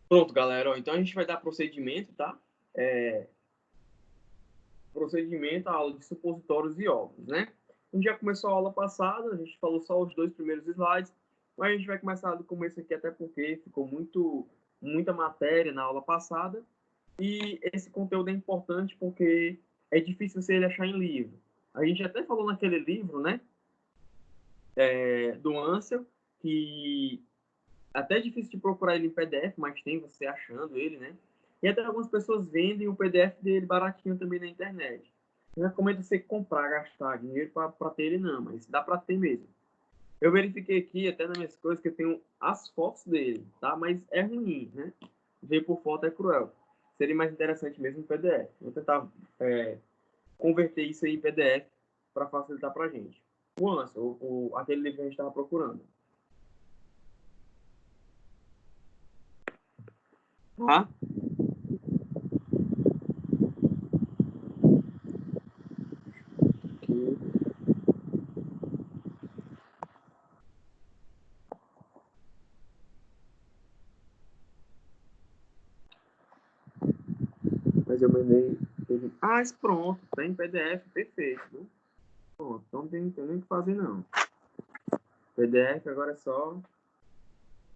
Pronto, galera. Ó, então a gente vai dar procedimento, tá? Procedimento à aula de supositórios e óvulos, né? A gente já começou a aula passada, a gente falou só os 2 primeiros slides, mas a gente vai começar do começo aqui, até porque ficou muita matéria na aula passada, e esse conteúdo é importante porque é difícil você achar em livro. A gente até falou naquele livro, né, do Ansel, que até é difícil de procurar ele em PDF, mas tem você achando ele, né? E até algumas pessoas vendem o PDF dele baratinho também na internet. Eu recomendo você comprar, gastar dinheiro para ter ele não, mas dá para ter mesmo. Eu verifiquei aqui, até nas minhas coisas, que eu tenho as fotos dele, tá? Mas é ruim, né? Ver por foto é cruel. Seria mais interessante mesmo em PDF. Vou tentar converter isso aí em PDF para facilitar para a gente. O Ansel, aquele livro que a gente estava procurando. Tá? Aqui. Mas eu mandei. Ah, pronto, tem PDF, perfeito. Né? Pronto, então não tem nem o que fazer, não. PDF agora é só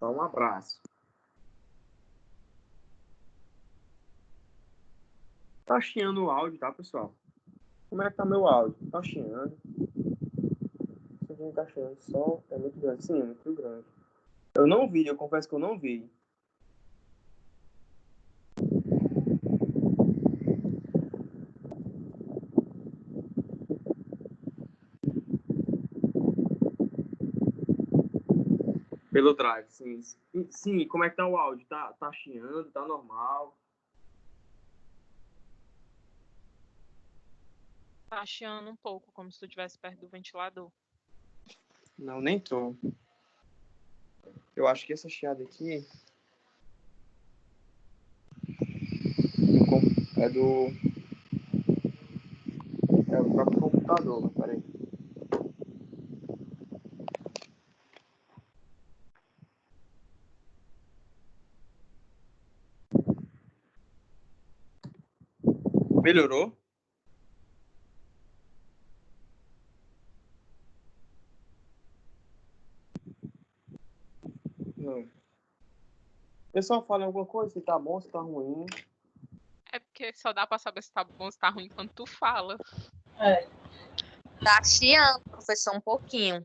um abraço. Tá chiando o áudio, tá, pessoal? Como é que tá meu áudio? Tá chiando. Isso aqui não tá chiando, só é muito grande. Sim, é muito grande. Eu não vi, eu confesso que eu não vi. Pelo drive, sim. Sim, como é que tá o áudio? Tá chiando, tá normal? Tá chiando um pouco, como se tu estivesse perto do ventilador. Não, nem tô. Eu acho que essa chiada aqui é do. É o próprio computador, mas peraí. Melhorou? Não. Pessoal, fala alguma coisa, se tá bom, se tá ruim. É porque só dá pra saber se tá bom ou se tá ruim quando tu fala. É. Tá chiando, professor, um pouquinho.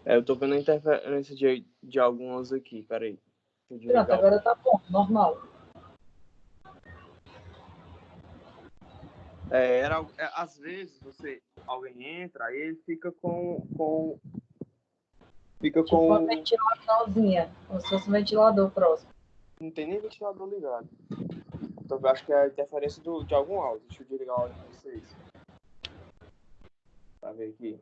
Eu tô vendo a interferência de algumas aqui, peraí. Pronto, agora tá bom, normal. Às vezes alguém entra, aí ele fica Tipo uma ventiladorzinha, como se fosse um ventilador próximo. Não tem nem ventilador ligado. Então eu acho que é a interferência de algum áudio. Deixa eu desligar o áudio pra vocês. Pra ver aqui.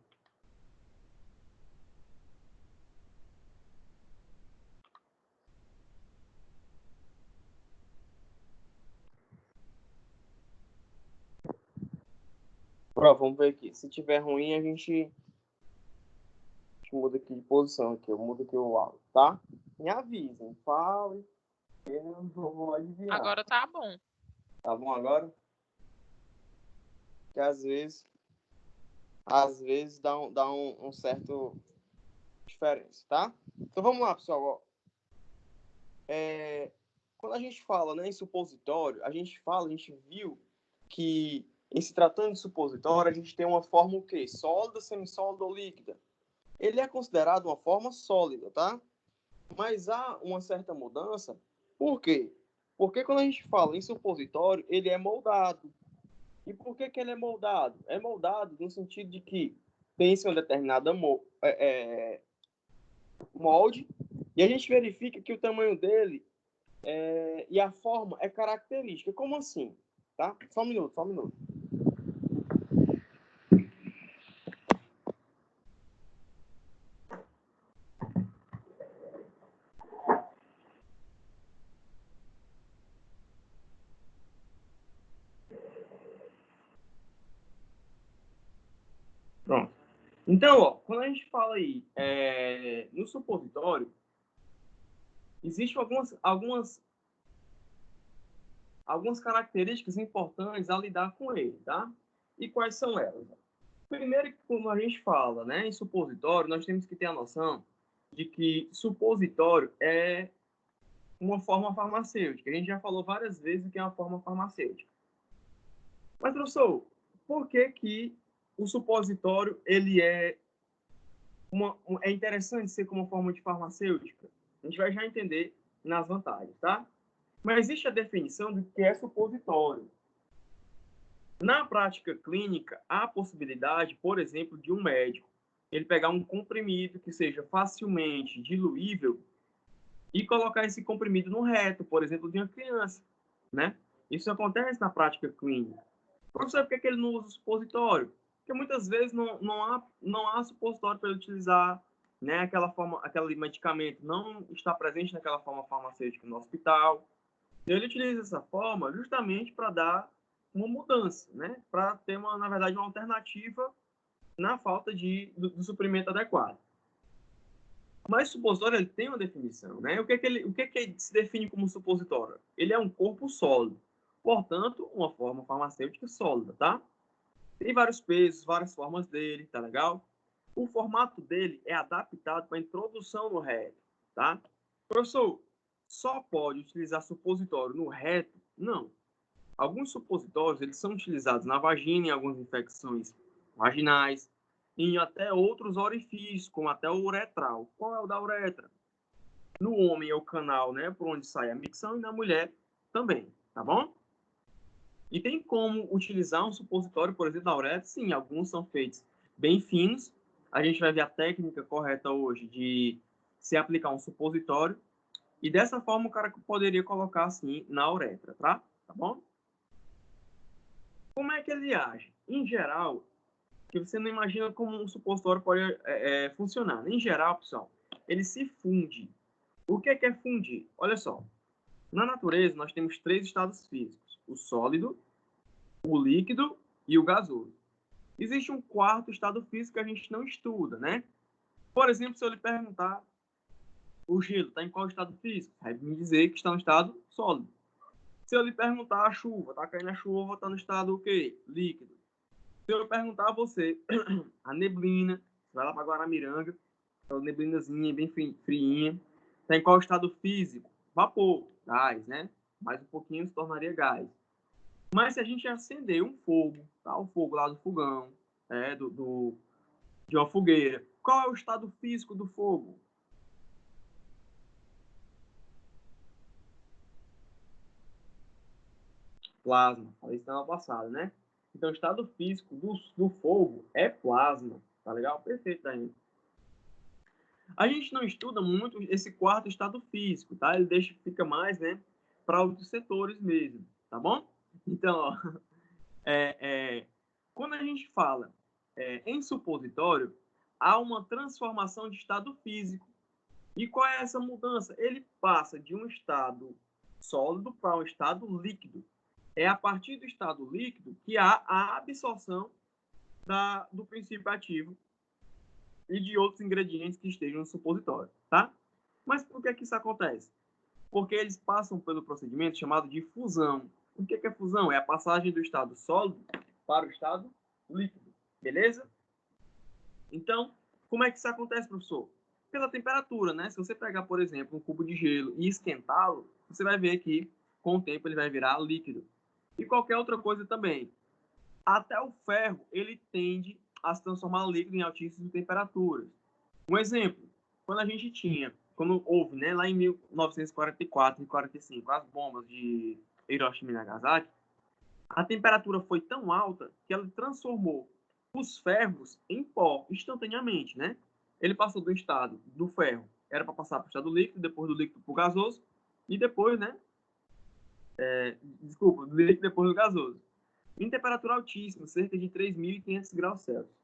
Pronto, vamos ver aqui. Se tiver ruim, a gente muda aqui de posição. Aqui. Eu mudo aqui o áudio, tá? Me avisem, falem. Eu não vou adivinhar. Agora tá bom. Tá bom agora? Porque às vezes dá um certo diferença, tá? Então vamos lá, pessoal. Ó. Quando a gente fala, né, em supositório, a gente viu que em se tratando de supositório, a gente tem uma forma o quê? Sólida, semissólida ou líquida. Ele é considerado uma forma sólida, tá? Mas há uma certa mudança. Por quê? Porque quando a gente fala em supositório, ele é moldado. E por que ele é moldado? É moldado no sentido de que tem-se uma determinada molde e a gente verifica que o tamanho dele e a forma é característica. Como assim? Tá? Só um minuto, só um minuto. Pronto. Então, ó, quando a gente fala aí no supositório, Existem algumas características importantes a lidar com ele, tá? E quais são elas? Primeiro, que quando a gente fala, né, em supositório, nós temos que ter a noção de que supositório é uma forma farmacêutica. A gente já falou várias vezes que é uma forma farmacêutica. Mas, professor, por que que o supositório ele é interessante ser como forma de farmacêutica? A gente vai já entender nas vantagens, tá? Mas existe a definição do que é supositório. Na prática clínica, há a possibilidade, por exemplo, de um médico ele pegar um comprimido que seja facilmente diluível e colocar esse comprimido no reto, por exemplo, de uma criança, né? Isso acontece na prática clínica. Professor, por que ele não usa o supositório? Porque muitas vezes não há supositório para ele utilizar, né? Aquele medicamento não está presente naquela forma farmacêutica no hospital. Ele utiliza essa forma justamente para dar uma mudança, né? Para ter, na verdade, uma alternativa na falta do suprimento adequado. Mas supositório ele tem uma definição, né? O que que se define como supositório? Ele é um corpo sólido, portanto, uma forma farmacêutica sólida, tá? Tem vários pesos, várias formas dele, tá legal? O formato dele é adaptado para introdução no reto, tá? Professor, só pode utilizar supositório no reto? Não. Alguns supositórios eles são utilizados na vagina, em algumas infecções vaginais, em até outros orifícios, como até o uretral. Qual é o da uretra? No homem é o canal, né, por onde sai a micção, e na mulher também, tá bom? E tem como utilizar um supositório, por exemplo, da uretra? Sim, alguns são feitos bem finos. A gente vai ver a técnica correta hoje de se aplicar um supositório. E dessa forma o cara poderia colocar assim na uretra, tá? Tá bom? Como é que ele age? Em geral, que você não imagina como um supositório pode funcionar. Em geral, pessoal, ele se funde. O que é fundir? Olha só, na natureza nós temos 3 estados físicos: o sólido, o líquido e o gasoso. Existe um 4º estado físico que a gente não estuda, né? Por exemplo, se eu lhe perguntar, o gelo está em qual estado físico? Vai me dizer que está no estado sólido. Se eu lhe perguntar, a chuva, está caindo a chuva, está no estado o quê? Líquido. Se eu perguntar a você, a neblina, você vai lá para Guaramiranga, aquela neblinazinha bem friinha, está em qual estado físico? Vapor, gás, né? Mais um pouquinho se tornaria gás. Mas se a gente acender um fogo, tá? O fogo lá do fogão, de uma fogueira, qual é o estado físico do fogo? Plasma. Falei isso na aula passada, né? Então, o estado físico do fogo é plasma. Tá legal? Perfeito, Daí. A gente não estuda muito esse 4º estado físico, tá? Ele fica mais, né, para outros setores mesmo, tá bom? Então, ó, quando a gente fala em supositório, há uma transformação de estado físico. E qual é essa mudança? Ele passa de um estado sólido para um estado líquido. É a partir do estado líquido que há a absorção do princípio ativo e de outros ingredientes que estejam no supositório, tá? Mas por que isso acontece? Porque eles passam pelo procedimento chamado de fusão. O que é fusão? É a passagem do estado sólido para o estado líquido, beleza? Então, como é que isso acontece, professor? Pela temperatura, né? Se você pegar, por exemplo, um cubo de gelo e esquentá-lo, você vai ver que, com o tempo, ele vai virar líquido. E qualquer outra coisa também. Até o ferro, ele tende a se transformar líquido em altíssimas temperaturas. Um exemplo, quando houve, né, lá em 1944 e 45, as bombas de Hiroshima e Nagasaki, a temperatura foi tão alta que ela transformou os ferros em pó instantaneamente, né? Ele passou do estado do ferro, era para passar para o estado líquido, depois do líquido para o gasoso, e depois, né? Do líquido depois do gasoso. Em temperatura altíssima, cerca de 3.500 graus Celsius.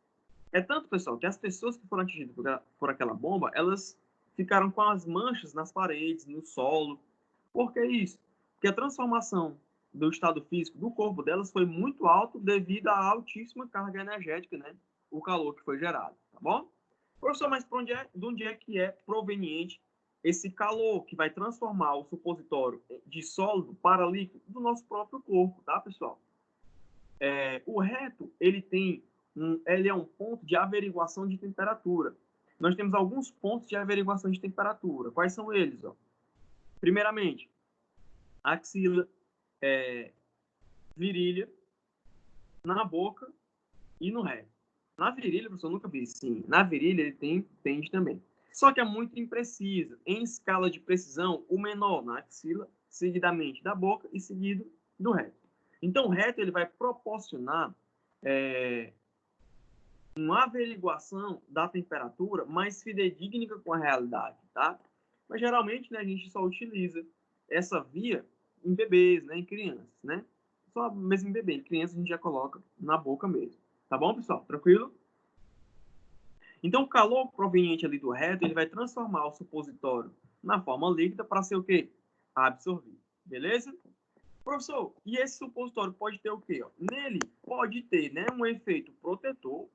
É tanto, pessoal, que as pessoas que foram atingidas por aquela bomba, elas ficaram com as manchas nas paredes, no solo. Por que isso? Porque a transformação do estado físico do corpo delas foi muito alto devido à altíssima carga energética, né? O calor que foi gerado, tá bom? Professor, mas de onde é que é proveniente esse calor que vai transformar o supositório de sólido para líquido do nosso próprio corpo, tá, pessoal? O reto, ele é um ponto de averiguação de temperatura. Nós temos alguns pontos de averiguação de temperatura. Quais são eles? Ó? Primeiramente, axila, virilha, na boca e no reto. Na virilha, professor, eu nunca vi. Sim, na virilha ele tem pente também. Só que é muito impreciso. Em escala de precisão, o menor na axila, seguidamente da boca e seguido do reto. Então, o reto ele vai proporcionar uma averiguação da temperatura mais fidedigna com a realidade, tá? Mas geralmente, né, a gente só utiliza essa via em bebês, né, em crianças, né? Só mesmo em bebê, em criança a gente já coloca na boca mesmo. Tá bom, pessoal? Tranquilo? Então, o calor proveniente ali do reto, ele vai transformar o supositório na forma líquida para ser o quê? Absorvido. Beleza? Professor, e esse supositório pode ter o quê? Ó? Nele pode ter, né, um efeito protetor,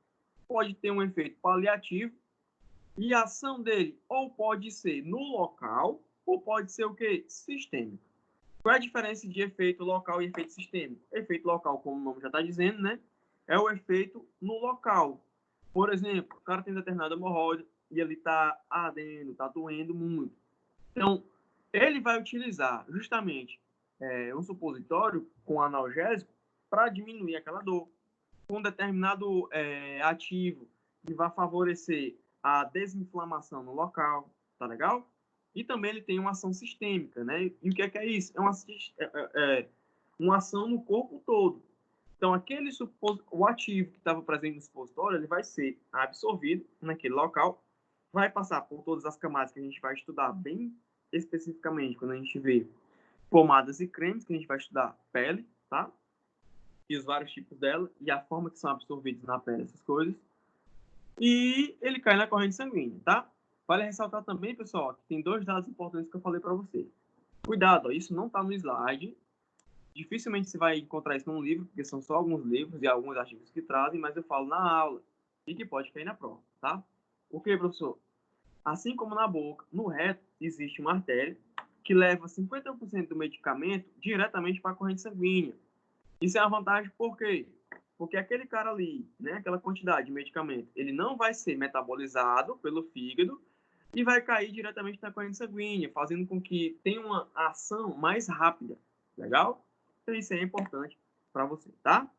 pode ter um efeito paliativo, e a ação dele ou pode ser no local, ou pode ser o quê? Sistêmico. Qual é a diferença de efeito local e efeito sistêmico? Efeito local, como o nome já está dizendo, né? É o efeito no local. Por exemplo, o cara tem determinada hemorroida e ele está ardendo, está doendo muito. Então, ele vai utilizar justamente um supositório com analgésico para diminuir aquela dor. Com um determinado ativo que vai favorecer a desinflamação no local, tá legal? E também ele tem uma ação sistêmica, né? E o que é isso? Uma ação no corpo todo. Então, o ativo que estava presente no supositório, ele vai ser absorvido naquele local, vai passar por todas as camadas que a gente vai estudar bem especificamente quando a gente vê pomadas e cremes, que a gente vai estudar pele, tá? E os vários tipos dela, e a forma que são absorvidos na pele, essas coisas. E ele cai na corrente sanguínea, tá? Vale ressaltar também, pessoal, que tem 2 dados importantes que eu falei para vocês. Cuidado, ó, isso não está no slide. Dificilmente você vai encontrar isso num livro, porque são só alguns livros e alguns artigos que trazem, mas eu falo na aula e que pode cair na prova, tá? O que, professor? Assim como na boca, no reto existe uma artéria que leva 50% do medicamento diretamente para a corrente sanguínea. Isso é uma vantagem por quê? Porque aquele cara ali, né, aquela quantidade de medicamento, ele não vai ser metabolizado pelo fígado e vai cair diretamente na corrente sanguínea, fazendo com que tenha uma ação mais rápida. Legal? Então isso é importante para você, tá?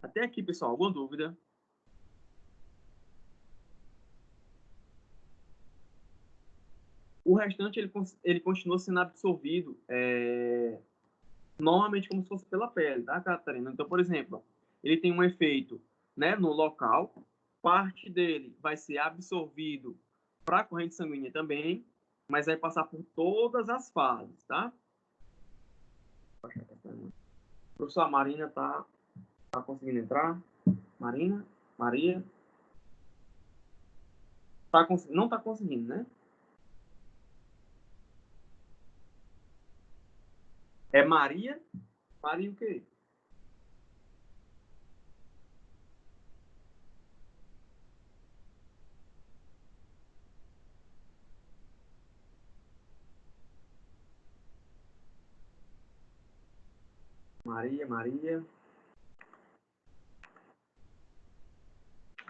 Até aqui, pessoal, alguma dúvida? O restante, ele continua sendo absorvido normalmente como se fosse pela pele, tá, Catarina? Então, por exemplo, ele tem um efeito, né, no local, parte dele vai ser absorvido para a corrente sanguínea também, mas vai passar por todas as fases, tá? Professor, a Marina tá conseguindo entrar? Marina? Maria? Não tá conseguindo, né? É Maria? Maria o quê? Maria.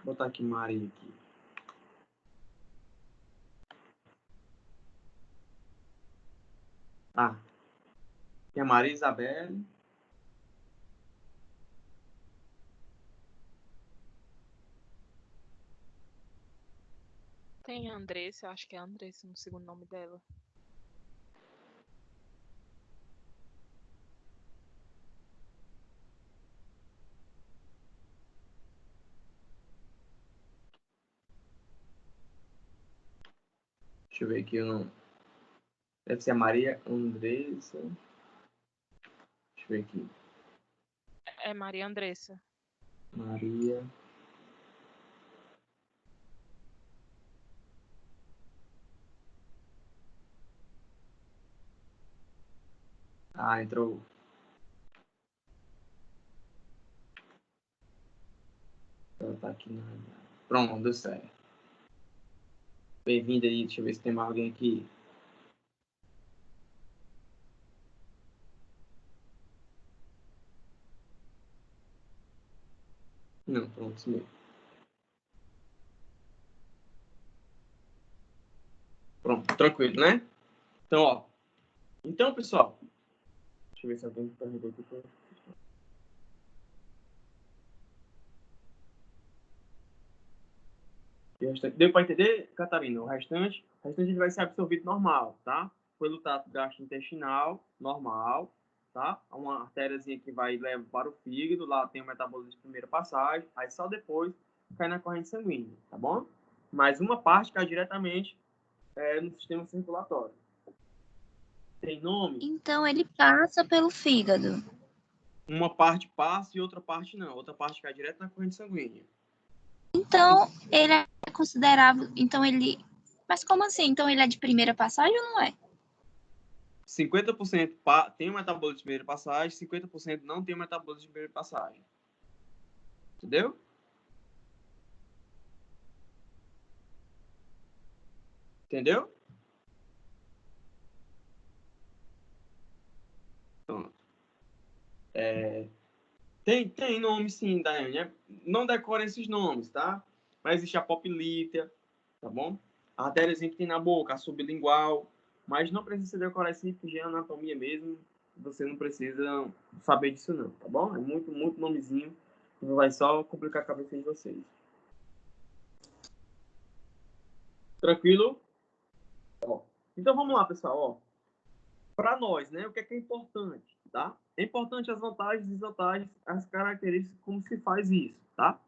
Vou botar aqui Maria aqui. Ah, tem a Maria Isabelle. Tem a Andressa, acho que é a Andressa no segundo nome dela. Deixa eu ver aqui o nome. Deve ser a Maria Andressa. Deixa eu ver aqui. É Maria Andressa. Maria. Ah, entrou. Ela tá aqui na. Pronto, deu certo. Bem-vindo aí, deixa eu ver se tem mais alguém aqui. Não, pronto, isso mesmo. Pronto, tranquilo, né? Então, ó. Então, pessoal, deixa eu ver se alguém perguntou aqui. Deu para entender, Catarina? O restante ele vai ser absorvido normal, tá? Pelo trato gastrointestinal, normal, tá? Uma artériazinha que vai levar para o fígado, lá tem o metabolismo de primeira passagem, aí só depois cai na corrente sanguínea, tá bom? Mas uma parte cai diretamente no sistema circulatório. Tem nome? Então ele passa pelo fígado. Uma parte passa e outra parte não. Outra parte cai direto na corrente sanguínea. Então ele é considerável. Então ele. Mas como assim? Então ele é de primeira passagem ou não é? 50% tem o metabolismo de primeira passagem, 50% não tem o metabolismo de primeira passagem. Entendeu? Entendeu? Pronto. Tem nome sim, Daiane. Não decorem esses nomes, tá? Mas existe a poplítea, tá bom? A artériazinha que tem na boca, a sublingual. Mas não precisa decorar esse tipo de anatomia mesmo. Você não precisa saber disso não, tá bom? É muito, muito nomezinho. Não vai só complicar a cabeça de vocês. Tranquilo? Ó. Então vamos lá, pessoal. Ó. Para nós, né? O que é importante, tá? É importante as vantagens e desvantagens, as características, como se faz isso, tá?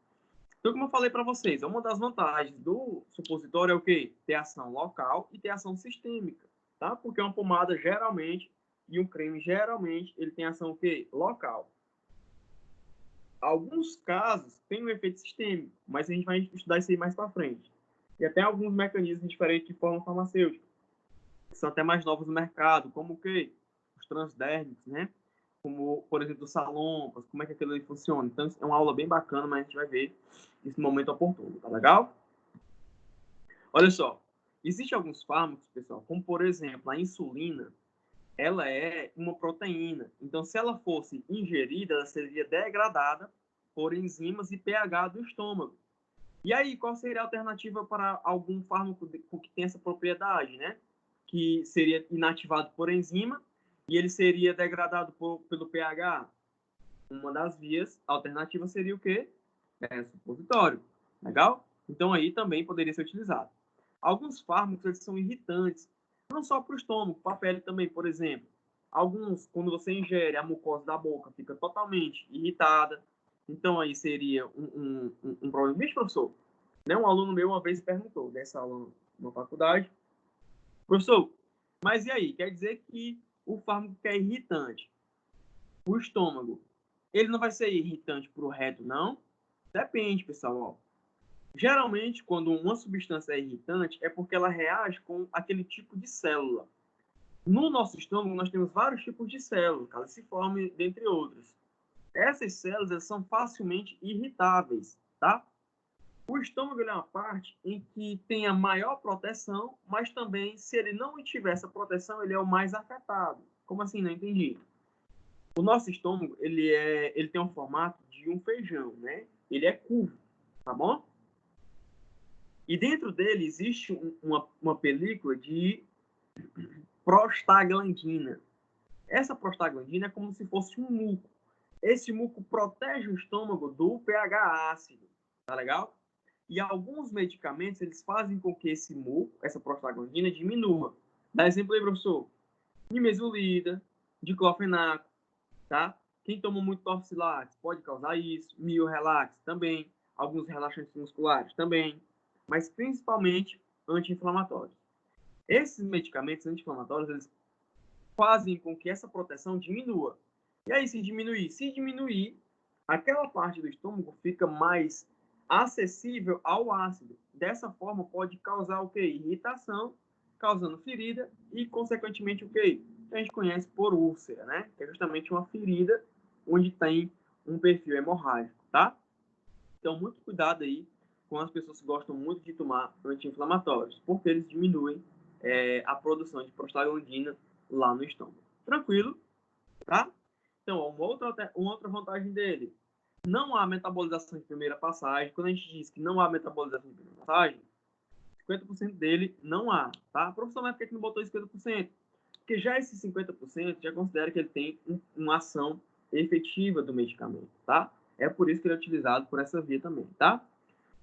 Então, como eu falei para vocês, uma das vantagens do supositório é o quê? Ter ação local e ter ação sistêmica, tá? Porque uma pomada, geralmente, e um creme, geralmente, ele tem ação o quê? Local. Alguns casos tem um efeito sistêmico, mas a gente vai estudar isso aí mais para frente. E até alguns mecanismos diferentes de forma farmacêutica, que são até mais novos no mercado, como o quê? Os transdérmicos, né? Como, por exemplo, o salompas, como é que aquilo ali funciona. Então, é uma aula bem bacana, mas a gente vai ver esse momento oportuno, tá legal? Olha só, existem alguns fármacos, pessoal, como, por exemplo, a insulina, ela é uma proteína. Então, se ela fosse ingerida, ela seria degradada por enzimas e pH do estômago. E aí, qual seria a alternativa para algum fármaco que tem essa propriedade, né? Que seria inativado por enzima e ele seria degradado pelo pH? Uma das vias alternativas seria o quê? Supositório. Legal? Então, aí também poderia ser utilizado. Alguns fármacos eles são irritantes, não só para o estômago, para a pele também, por exemplo. Alguns, quando você ingere, a mucosa da boca fica totalmente irritada. Então, aí seria um problema. Bicho, professor, né? Um aluno meu uma vez perguntou, dessa aula na faculdade, professor, mas e aí? Quer dizer que o fármaco que é irritante, o estômago, ele não vai ser irritante para o reto, não? Depende, pessoal. Ó. Geralmente, quando uma substância é irritante, é porque ela reage com aquele tipo de célula. No nosso estômago, nós temos vários tipos de células, caliciforme, dentre outras. Essas células são facilmente irritáveis, tá? O estômago é uma parte em que tem a maior proteção, mas também, se ele não tiver essa proteção, ele é o mais afetado. Como assim? Não entendi. O nosso estômago, ele tem um formato de um feijão, né? Ele é curvo, tá bom? E dentro dele existe uma película de prostaglandina. Essa prostaglandina é como se fosse um muco. Esse muco protege o estômago do pH ácido, tá legal? E alguns medicamentos, eles fazem com que esse muco, essa prostaglandina, diminua. Dá exemplo aí, professor. Nimesulida, diclofenaco, tá? Quem toma muito torcilax pode causar isso. Miorelax também. Alguns relaxantes musculares também. Mas principalmente anti-inflamatórios. Esses medicamentos anti-inflamatórios, eles fazem com que essa proteção diminua. E aí, se diminuir, aquela parte do estômago fica mais acessível ao ácido. Dessa forma, pode causar o quê? Irritação, causando ferida e, consequentemente, o quê? Que a gente conhece por úlcera, né? Que é justamente uma ferida onde tem um perfil hemorrágico, tá? Então, muito cuidado aí com as pessoas que gostam muito de tomar anti-inflamatórios, porque eles diminuem a produção de prostaglandina lá no estômago. Tranquilo? Tá? Então, ó, uma outra vantagem dele. Não há metabolização de primeira passagem. Quando a gente diz que não há metabolização de primeira passagem, 50% dele não há, tá? Professor, mas por que não botou 50%? Porque já esses 50% já considera que ele tem uma ação efetiva do medicamento, tá? É por isso que ele é utilizado por essa via também, tá?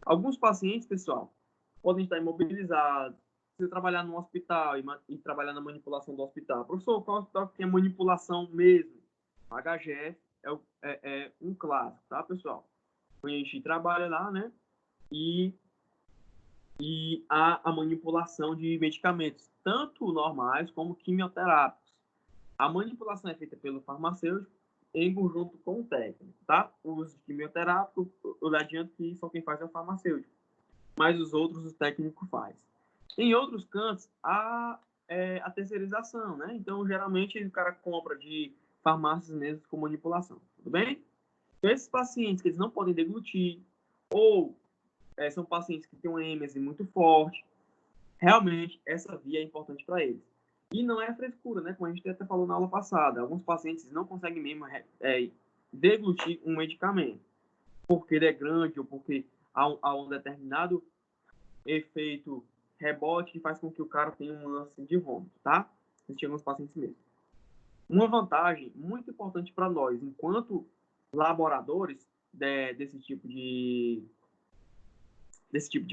Alguns pacientes, pessoal, podem estar imobilizados, você trabalhar no hospital e trabalhar na manipulação do hospital. Professor, qual hospital que tem manipulação mesmo? A HGF é um clássico, tá, pessoal? A gente trabalha lá, né? E há a manipulação de medicamentos, tanto normais como quimioterápicos. A manipulação é feita pelo farmacêutico em conjunto com o técnico, tá? O uso de quimioterápico, eu lhe adianto que só quem faz é o farmacêutico, mas os outros o técnico faz. Em outros cantos, há a terceirização, né? Então, geralmente, o cara compra de farmácias mesmo com manipulação, tudo bem? Então, esses pacientes que eles não podem deglutir, ou são pacientes que têm uma êmese muito forte, realmente essa via é importante para eles. E não é frescura, né? Como a gente até falou na aula passada, alguns pacientes não conseguem mesmo deglutir um medicamento, porque ele é grande ou porque há um determinado efeito rebote que faz com que o cara tenha um lance de vômito, tá? Existem alguns pacientes mesmo. Uma vantagem muito importante para nós, enquanto laboradores desse tipo de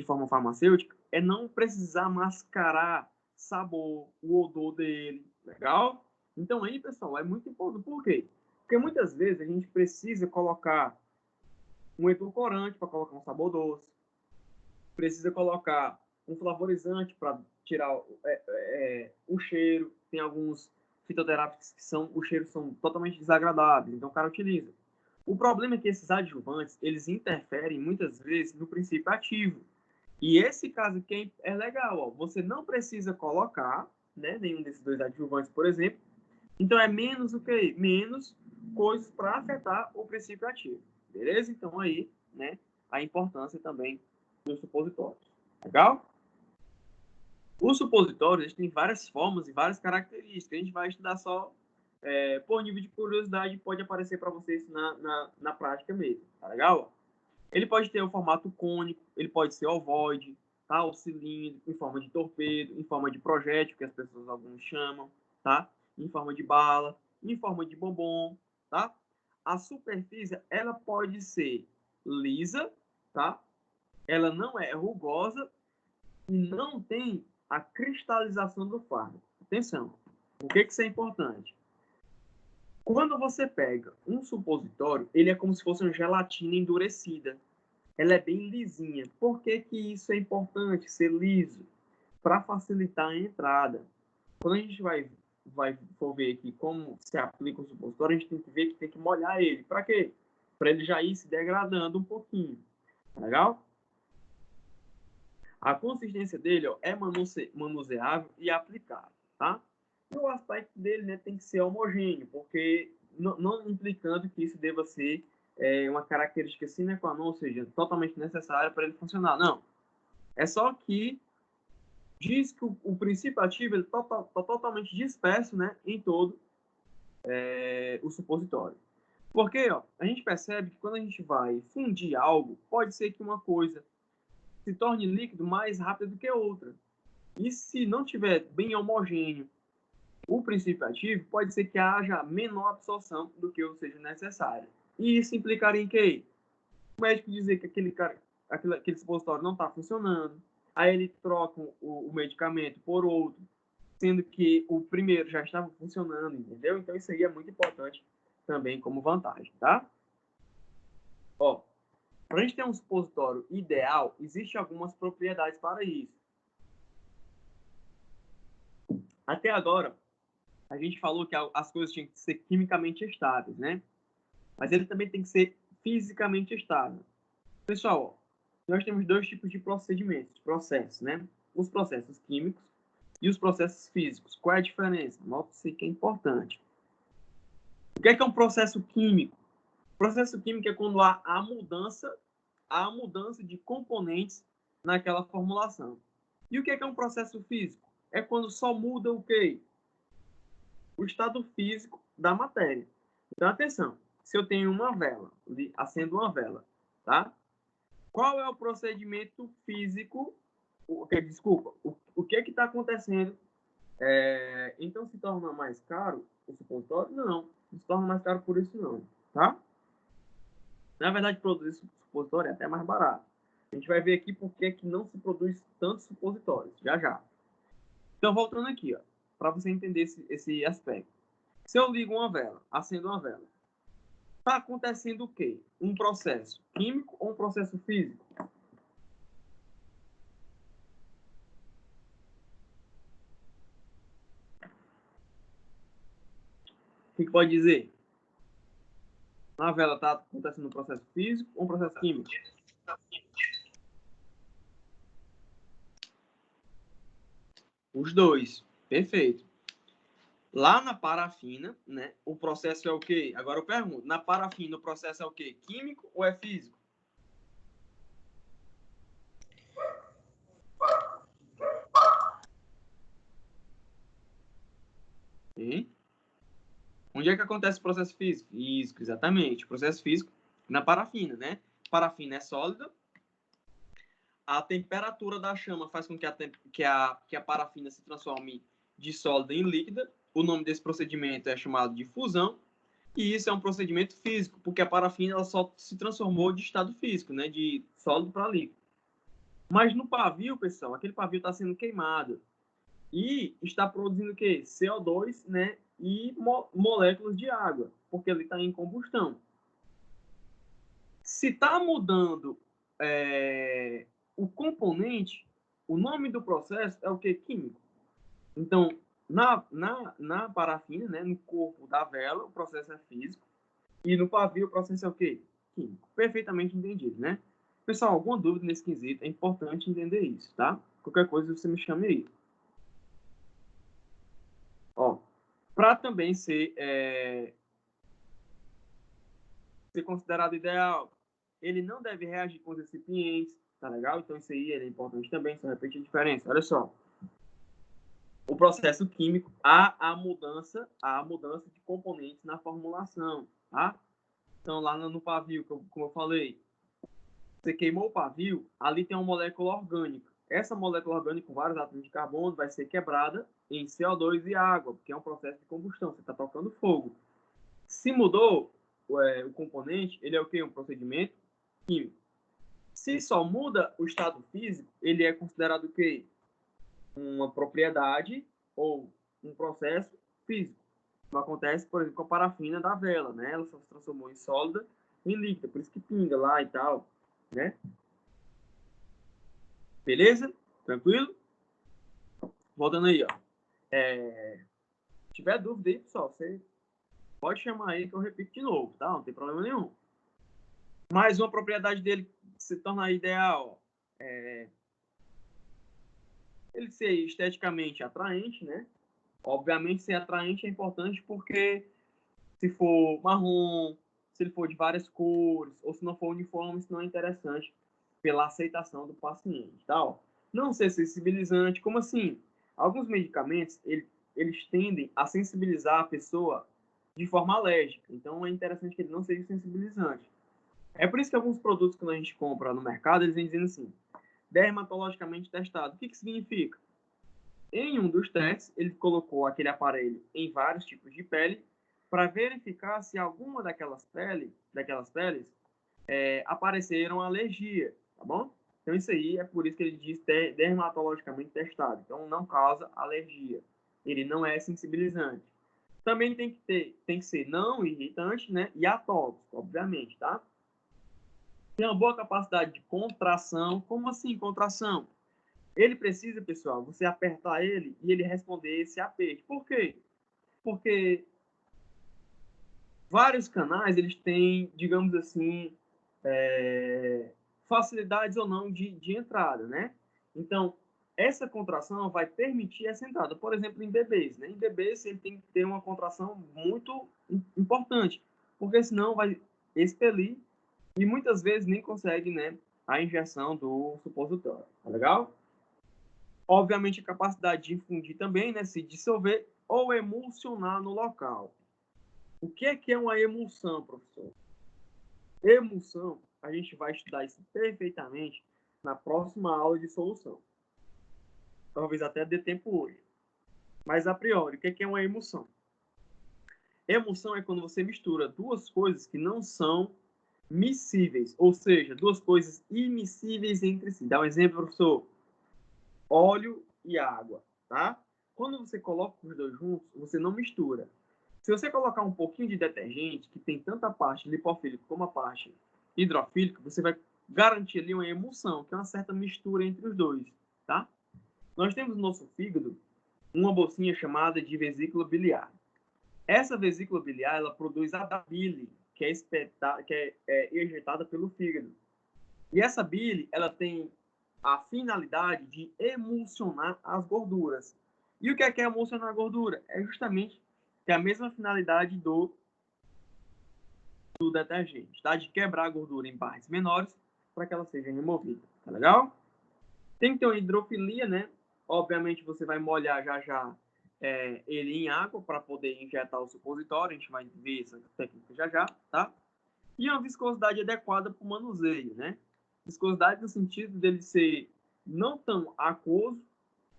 forma farmacêutica, é não precisar mascarar sabor, o odor dele, legal? Então aí, pessoal, é muito importante. Por quê? Porque muitas vezes a gente precisa colocar um edulcorante para colocar um sabor doce, precisa colocar um flavorizante para tirar o cheiro. Tem alguns fitoterápicos que os cheiros são totalmente desagradáveis, então o cara utiliza. O problema é que esses adjuvantes, eles interferem muitas vezes no princípio ativo. E esse caso aqui é legal, ó. Você não precisa colocar, né, nenhum desses dois adjuvantes, por exemplo. Então é menos o que? Menos coisas para afetar o princípio ativo. Beleza? Então aí, né, a importância também dos supositórios. Legal? Os supositórios, eles têm várias formas e várias características. A gente vai estudar só por nível de curiosidade, pode aparecer para vocês na prática mesmo. Tá legal? Ele pode ter o formato cônico, ele pode ser ovoide, tá? Ou cilíndrico, em forma de torpedo, em forma de projétil, que as pessoas alguns chamam, tá? Em forma de bala, em forma de bombom, tá? A superfície, ela pode ser lisa, tá? Ela não é rugosa e não tem a cristalização do fármaco. Atenção, por que isso é importante? Quando você pega um supositório, ele é como se fosse uma gelatina endurecida. Ela é bem lisinha. Por que isso é importante, ser liso? Para facilitar a entrada. Quando a gente for ver aqui como se aplica o supositório, a gente tem que ver que tem que molhar ele. Para quê? Para ele já ir se degradando um pouquinho. Tá legal? A consistência dele, ó, é manuseável e aplicável, tá? E o aspecto dele, né, tem que ser homogêneo, porque não implicando que isso deva ser uma característica sine qua non, ou seja, totalmente necessária para ele funcionar. Não. É só que diz que o princípio ativo está totalmente disperso, né, em todo o supositório. Porque ó, a gente percebe que quando a gente vai fundir algo, pode ser que uma coisa se torne líquido mais rápido do que outra. E se não tiver bem homogêneo o princípio ativo, pode ser que haja menor absorção do que seja necessário. E isso implicaria em quê? O médico dizer que aquele supositório não está funcionando, aí ele troca o medicamento por outro, sendo que o primeiro já estava funcionando, entendeu? Então isso aí é muito importante também como vantagem, tá? Ó, para a gente ter um supositório ideal, existem algumas propriedades para isso. Até agora, a gente falou que as coisas tinham que ser quimicamente estáveis, né? Mas ele também tem que ser fisicamente estável. Pessoal, nós temos dois tipos de processos, né? Os processos químicos e os processos físicos. Qual é a diferença? Note-se que é importante. O que é um processo químico? O processo químico é quando há a mudança a mudança de componentes naquela formulação. E o que é um processo físico? É quando só muda o quê? O estado físico da matéria. Então, atenção. Se eu tenho uma vela, acendo uma vela, tá? Qual é o procedimento físico? Desculpa, o que é que está acontecendo? Então, se torna mais caro o supositório? Não se torna mais caro por isso não, tá? Na verdade, produzir supositório é até mais barato. A gente vai ver aqui por que não se produz tantos supositórios, já já. Então, voltando aqui, ó, para você entender esse aspecto. Se eu ligo uma vela, acendo uma vela, está acontecendo o quê? Um processo químico ou um processo físico? O que pode dizer? Na vela está acontecendo um processo físico ou um processo químico? Os dois. Perfeito. Lá na parafina, né, o processo é o quê? Agora eu pergunto, na parafina o processo é o quê? Químico ou é físico? Hein? Onde é que acontece o processo físico? Físico, exatamente. O processo físico na parafina, né? Parafina é sólida. A temperatura da chama faz com que a parafina se transforme de sólida em líquida. O nome desse procedimento é chamado de fusão. E isso é um procedimento físico, porque a parafina ela só se transformou de estado físico, né? De sólido para líquido. Mas no pavio, pessoal, aquele pavio está sendo queimado. E está produzindo o quê? CO2, né? E moléculas de água, porque ele está em combustão. Se está mudando o componente, o nome do processo é o quê? Químico. Então, na parafina, né, no corpo da vela, o processo é físico. E no pavio, o processo é o quê? Químico. Perfeitamente entendido, né? Pessoal, alguma dúvida nesse quesito? É importante entender isso, tá? Qualquer coisa você me chame aí. Ó, para também ser considerado ideal, ele não deve reagir com os recipientes, tá legal? Então isso aí é importante também, só repetir a diferença. Olha só. O processo químico, há a mudança de componentes na formulação, tá? Então lá no pavio, como eu falei, você queimou o pavio, ali tem uma molécula orgânica. Essa molécula orgânica, com vários átomos de carbono, vai ser quebrada em CO2 e água, porque é um processo de combustão, você está tocando fogo. Se mudou o componente, ele é o quê? Um procedimento químico. Se só muda o estado físico, ele é considerado o quê? Uma propriedade ou um processo físico. Como acontece, por exemplo, com a parafina da vela, né? Ela só se transformou em sólida em líquida, por isso que pinga lá e tal, né? Beleza? Tranquilo? Voltando aí, ó. Se tiver dúvida aí, pessoal, você pode chamar aí que eu repito de novo, tá? Não tem problema nenhum. Mais uma propriedade dele se torna ideal, ele ser esteticamente atraente, né? Obviamente, ser atraente é importante porque se for marrom, se ele for de várias cores, ou se não for uniforme, isso não é interessante pela aceitação do paciente, tá? Não ser sensibilizante, como assim? Alguns medicamentos, eles tendem a sensibilizar a pessoa de forma alérgica, então é interessante que ele não seja sensibilizante. É por isso que alguns produtos que a gente compra no mercado, eles vêm dizendo assim, dermatologicamente testado. O que significa? Em um dos testes, ele colocou aquele aparelho em vários tipos de pele para verificar se alguma daquelas peles apareceram alergia, tá bom? Então isso aí é por isso que ele diz dermatologicamente testado. Então não causa alergia. Ele não é sensibilizante. Também tem que ser não irritante, né? E atóxico, obviamente, tá? Tem uma boa capacidade de contração. Como assim contração? Ele precisa, pessoal, você apertar ele e ele responder esse aperto. Por quê? Porque vários canais, eles têm, digamos assim, facilidades ou não de entrada, né? Então, essa contração vai permitir essa entrada. Por exemplo, em bebês, né? Em bebês, ele tem que ter uma contração muito importante, porque senão vai expelir e muitas vezes nem consegue, né, a injeção do supositório, tá legal? Obviamente, a capacidade de infundir também, né, se dissolver ou emulsionar no local. O que é uma emulsão, professor? Emulsão, a gente vai estudar isso perfeitamente na próxima aula de solução. Talvez até dê tempo hoje. Mas, a priori, o que é uma emulsão? Emulsão é quando você mistura duas coisas que não são miscíveis, ou seja, duas coisas immiscíveis entre si. Dá um exemplo, professor. Óleo e água, tá? Quando você coloca os dois juntos, você não mistura. Se você colocar um pouquinho de detergente, que tem tanto a parte lipofílica como a parte hidrofílica, você vai garantir ali uma emulsão, que é uma certa mistura entre os dois, tá? Nós temos no nosso fígado uma bolsinha chamada de vesícula biliar. Essa vesícula biliar, ela produz a bile, que é ejetada pelo fígado. E essa bile, ela tem a finalidade de emulsionar as gorduras. E o que é emulsionar a gordura? É justamente a mesma finalidade do detergente, tá? De quebrar a gordura em partes menores para que ela seja removida, tá legal? Tem que ter uma hidrofilia, né? Obviamente você vai molhar já ele em água para poder injetar o supositório, a gente vai ver essa técnica já, tá? E uma viscosidade adequada para o manuseio, né? Viscosidade no sentido dele ser não tão aquoso,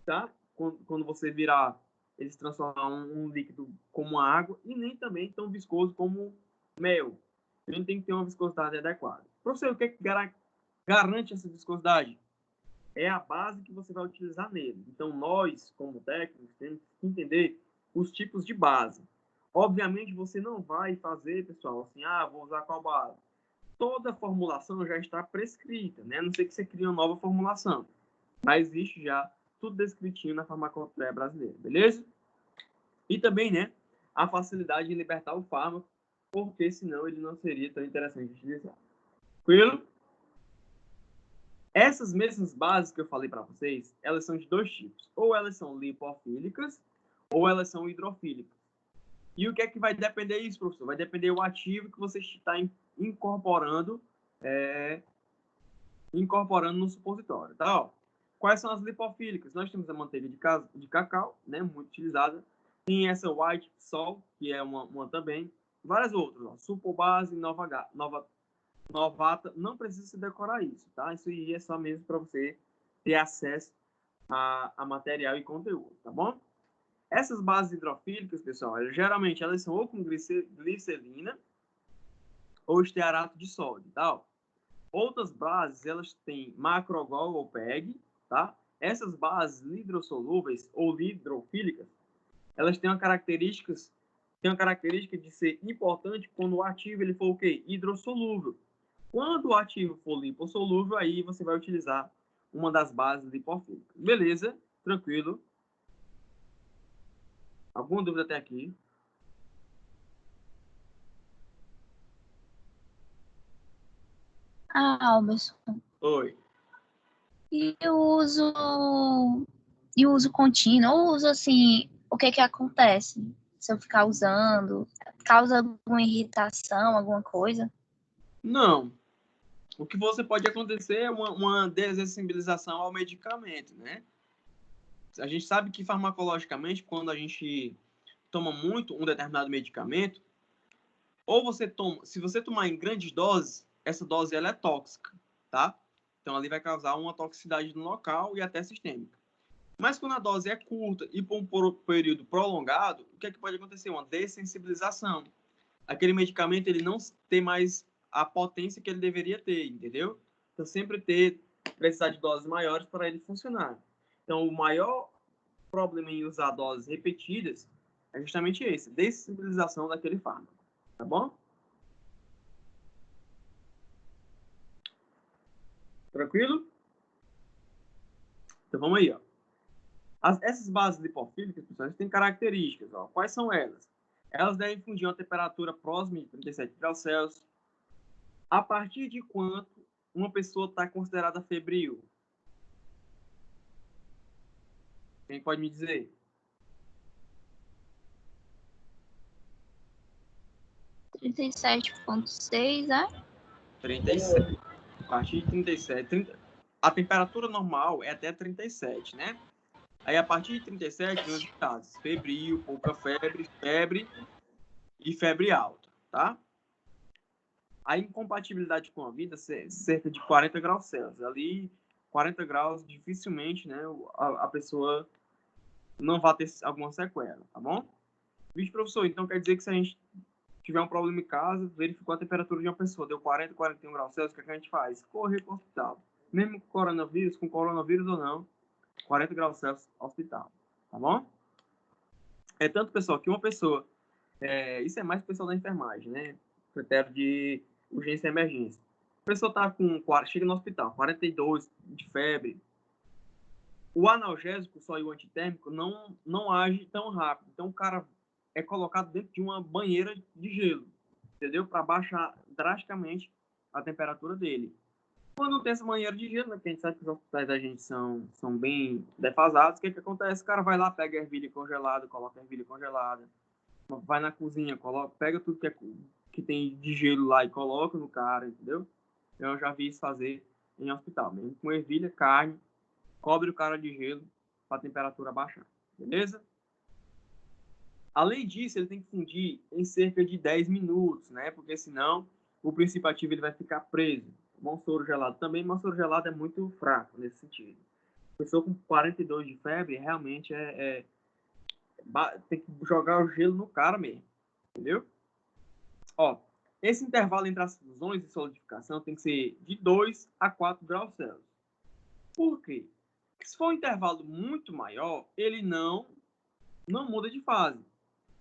tá? Quando você virar, ele se transformar um líquido como água, e nem também tão viscoso como mel. Ele tem que ter uma viscosidade adequada. Professor, o que é que garante essa viscosidade? É a base que você vai utilizar nele. Então, nós, como técnicos, temos que entender os tipos de base. Obviamente, você não vai fazer, pessoal, assim, vou usar qual base? Toda a formulação já está prescrita, né? A não ser que você crie uma nova formulação. Mas existe já tudo descritinho na farmacopeia brasileira, beleza? E também, né, a facilidade de libertar o fármaco, porque senão ele não seria tão interessante de utilizar. Tranquilo? Essas mesmas bases que eu falei para vocês, elas são de dois tipos. Ou elas são lipofílicas, ou elas são hidrofílicas. E o que é que vai depender disso, professor? Vai depender do ativo que você está incorporando no supositório, tá? Ó, quais são as lipofílicas? Nós temos a manteiga de cacau, né, muito utilizada. Tem essa white salt, que é uma também. Várias outras, ó, Sulfobase, Novata. Não precisa se decorar isso, tá? Isso aí é só mesmo para você ter acesso a material e conteúdo, tá bom? Essas bases hidrofílicas, pessoal, geralmente elas são ou com glicerina ou estearato de sódio, tá? Ó. Outras bases, elas têm macrogol ou PEG, tá? Essas bases hidrossolúveis ou hidrofílicas, elas têm uma característica de ser importante quando o ativo ele for o quê? Hidrossolúvel. Quando o ativo for lipossolúvel, aí você vai utilizar uma das bases lipofílicas. Beleza? Tranquilo. Alguma dúvida até aqui? Alberson, Oi. e o uso contínuo, ou uso assim, o que que acontece se eu ficar usando? Causa alguma irritação, alguma coisa? Não. O que você pode acontecer é uma dessensibilização ao medicamento, né? A gente sabe que farmacologicamente, quando a gente toma muito um determinado medicamento, ou você toma, se você tomar em grandes doses, essa dose ela é tóxica, tá? Então ali vai causar uma toxicidade no local e até sistêmica. Mas quando a dose é curta e por um período prolongado, o que é que pode acontecer? Uma dessensibilização. Aquele medicamento ele não tem mais a potência que ele deveria ter, entendeu? Então sempre precisar de doses maiores para ele funcionar. Então o maior problema em usar doses repetidas é justamente esse, dessensibilização daquele fármaco, tá bom? Tranquilo? Então vamos aí, ó. Essas bases lipofílicas, pessoal, têm características, ó. Quais são elas? Elas devem fundir a uma temperatura próxima de 37 graus Celsius. A partir de quanto uma pessoa está considerada febril? Quem pode me dizer? 37,6, né? 37. A partir de 37, a temperatura normal é até 37, né? Aí, a partir de 37, vem os estados febril, pouca febre e febre alta, tá? A incompatibilidade com a vida é cerca de 40 graus Celsius. Ali, 40 graus, dificilmente, né, a pessoa não vai ter alguma sequela, tá bom? Vixe, professor, então quer dizer que se a gente tiver um problema em casa, verificou a temperatura de uma pessoa, deu 40, 41 graus Celsius, o que a gente faz? Correr para o hospital. Mesmo com coronavírus ou não, 40 graus Celsius, hospital, tá bom? É tanto, pessoal, que uma pessoa, isso é mais pessoal da enfermagem, né? Critério de urgência e emergência. A pessoa tá chega no hospital, 42 de febre. O analgésico, só e o antitérmico, não age tão rápido. Então, o cara é colocado dentro de uma banheira de gelo, entendeu? Para baixar drasticamente a temperatura dele. Quando não tem essa banheira de gelo, né, porque a gente sabe que os hospitais da gente são bem defasados, o que acontece? O cara vai lá, pega a ervilha congelada, coloca a ervilha congelada, vai na cozinha, pega tudo que tem de gelo lá e coloca no cara, entendeu? Eu já vi isso fazer em hospital, mesmo com ervilha, carne, cobre o cara de gelo para a temperatura baixar, beleza? Além disso, ele tem que fundir em cerca de 10 minutos, né? Porque senão o princípio ativo ele vai ficar preso. Um soro gelado também, mas soro gelado é muito fraco nesse sentido. Pessoa com 42 de febre realmente tem que jogar o gelo no cara mesmo, entendeu? Ó, esse intervalo entre as fusões e solidificação tem que ser de 2 a 4 graus Celsius. Por quê? Porque se for um intervalo muito maior, ele não muda de fase.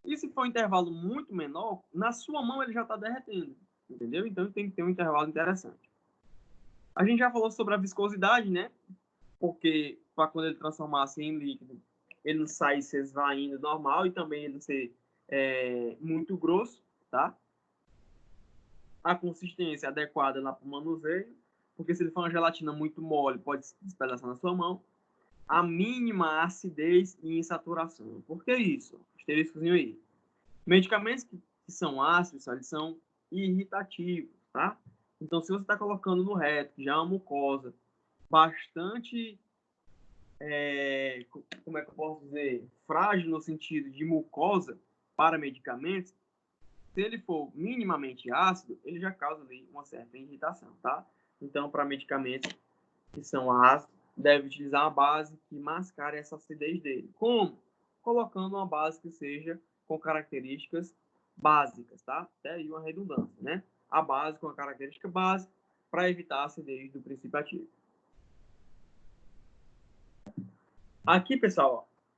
E se for um intervalo muito menor, na sua mão ele já está derretendo, entendeu? Então tem que ter um intervalo interessante. A gente já falou sobre a viscosidade, né? Porque para quando ele transformar-se em líquido, ele não sair se esvaindo normal e também ele não ser muito grosso, tá? A consistência adequada lá para o manuseio, porque se ele for uma gelatina muito mole, pode se despedaçar na sua mão. A mínima acidez e insaturação. Por que isso? Asteriscozinho aí. Medicamentos que são ácidos, eles são irritativos, tá? Então, se você está colocando no reto, que já é uma mucosa bastante, como é que eu posso dizer, frágil no sentido de mucosa para medicamentos, se ele for minimamente ácido, ele já causa ali uma certa irritação, tá? Então, para medicamentos que são ácidos, deve utilizar uma base que mascare essa acidez dele. Como? Colocando uma base que seja com características básicas, tá? Até aí uma redundância, né? A base com a característica básica para evitar a acidez do princípio ativo. Aqui, pessoal, ó,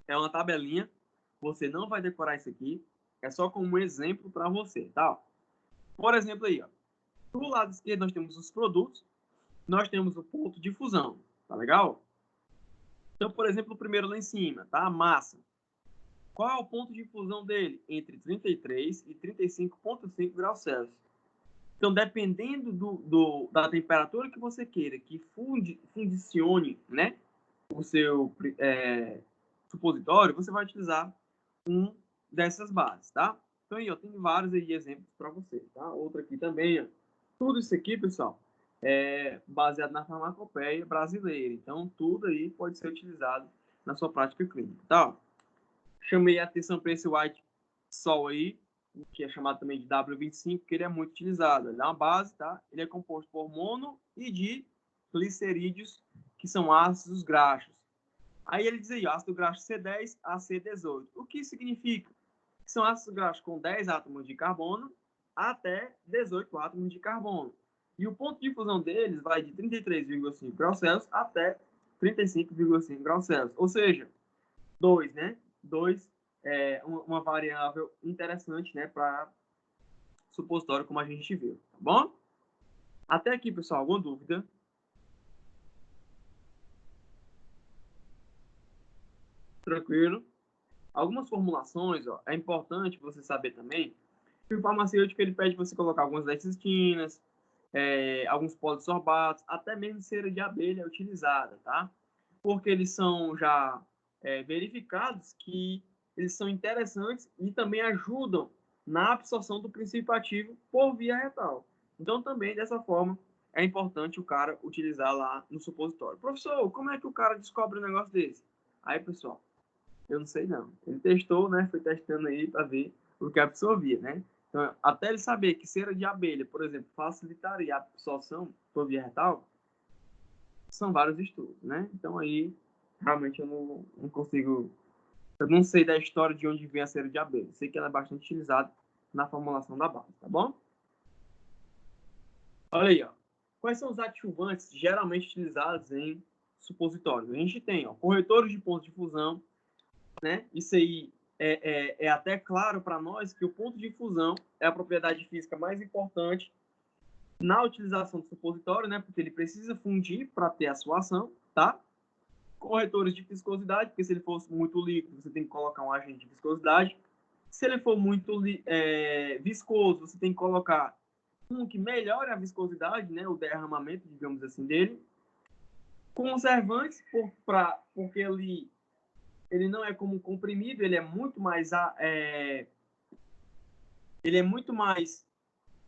é uma tabelinha. Você não vai decorar isso aqui. É só como um exemplo para você, tá? Por exemplo aí, ó. Do lado esquerdo nós temos os produtos. Nós temos o ponto de fusão. Tá legal? Então, por exemplo, o primeiro lá em cima, tá? A massa. Qual é o ponto de fusão dele? Entre 33 e 35,5 graus Celsius. Então, dependendo da temperatura que você queira que fundicione, né, o seu supositório, você vai utilizar um dessas bases, tá? Então, aí, ó, tem vários aí exemplos para você, tá? Outro aqui também, ó. Tudo isso aqui, pessoal, é baseado na farmacopeia brasileira. Então, tudo aí pode ser utilizado na sua prática clínica, tá? Chamei a atenção para esse white sol aí, que é chamado também de W25, que ele é muito utilizado. Ele é uma base, tá? Ele é composto por mono e de glicerídeos, que são ácidos graxos. Aí ele diz aí, ácido graxo C10 a C18. O que significa? São ácidos graxos com 10 átomos de carbono até 18 átomos de carbono. E o ponto de fusão deles vai de 33,5 graus Celsius até 35,5 graus Celsius. Ou seja, 2, né? 2 é uma variável interessante, né, para supositório, como a gente viu, tá bom? Até aqui, pessoal, alguma dúvida? Tranquilo? Algumas formulações, ó, é importante você saber também que o farmacêutico ele pede você colocar algumas lecistinas, alguns polissorbatos, até mesmo cera de abelha utilizada, tá? Porque eles são já verificados que eles são interessantes e também ajudam na absorção do princípio ativo por via retal. Então, também, dessa forma, é importante o cara utilizar lá no supositório. Professor, como é que o cara descobre um negócio desse? Aí, pessoal, eu não sei não. Ele testou, né? Foi testando aí para ver o que absorvia, né? Então, até ele saber que cera de abelha, por exemplo, facilitaria a absorção por via retal, são vários estudos, né? Então, aí, realmente, eu não consigo... Eu não sei da história de onde vem a cera de abelha. Sei que ela é bastante utilizada na formulação da base, tá bom? Olha aí, ó. Quais são os adjuvantes geralmente utilizados em supositórios? A gente tem, ó, corretores de ponto de fusão, né? Isso aí é até claro para nós que o ponto de fusão é a propriedade física mais importante na utilização do supositório, né? Porque ele precisa fundir para ter a sua ação, tá? Corretores de viscosidade, porque se ele fosse muito líquido, você tem que colocar um agente de viscosidade. Se ele for muito viscoso, você tem que colocar um que melhore a viscosidade, né? O derramamento, digamos assim, dele. Conservantes, porque ele não é como um comprimido, ele é muito mais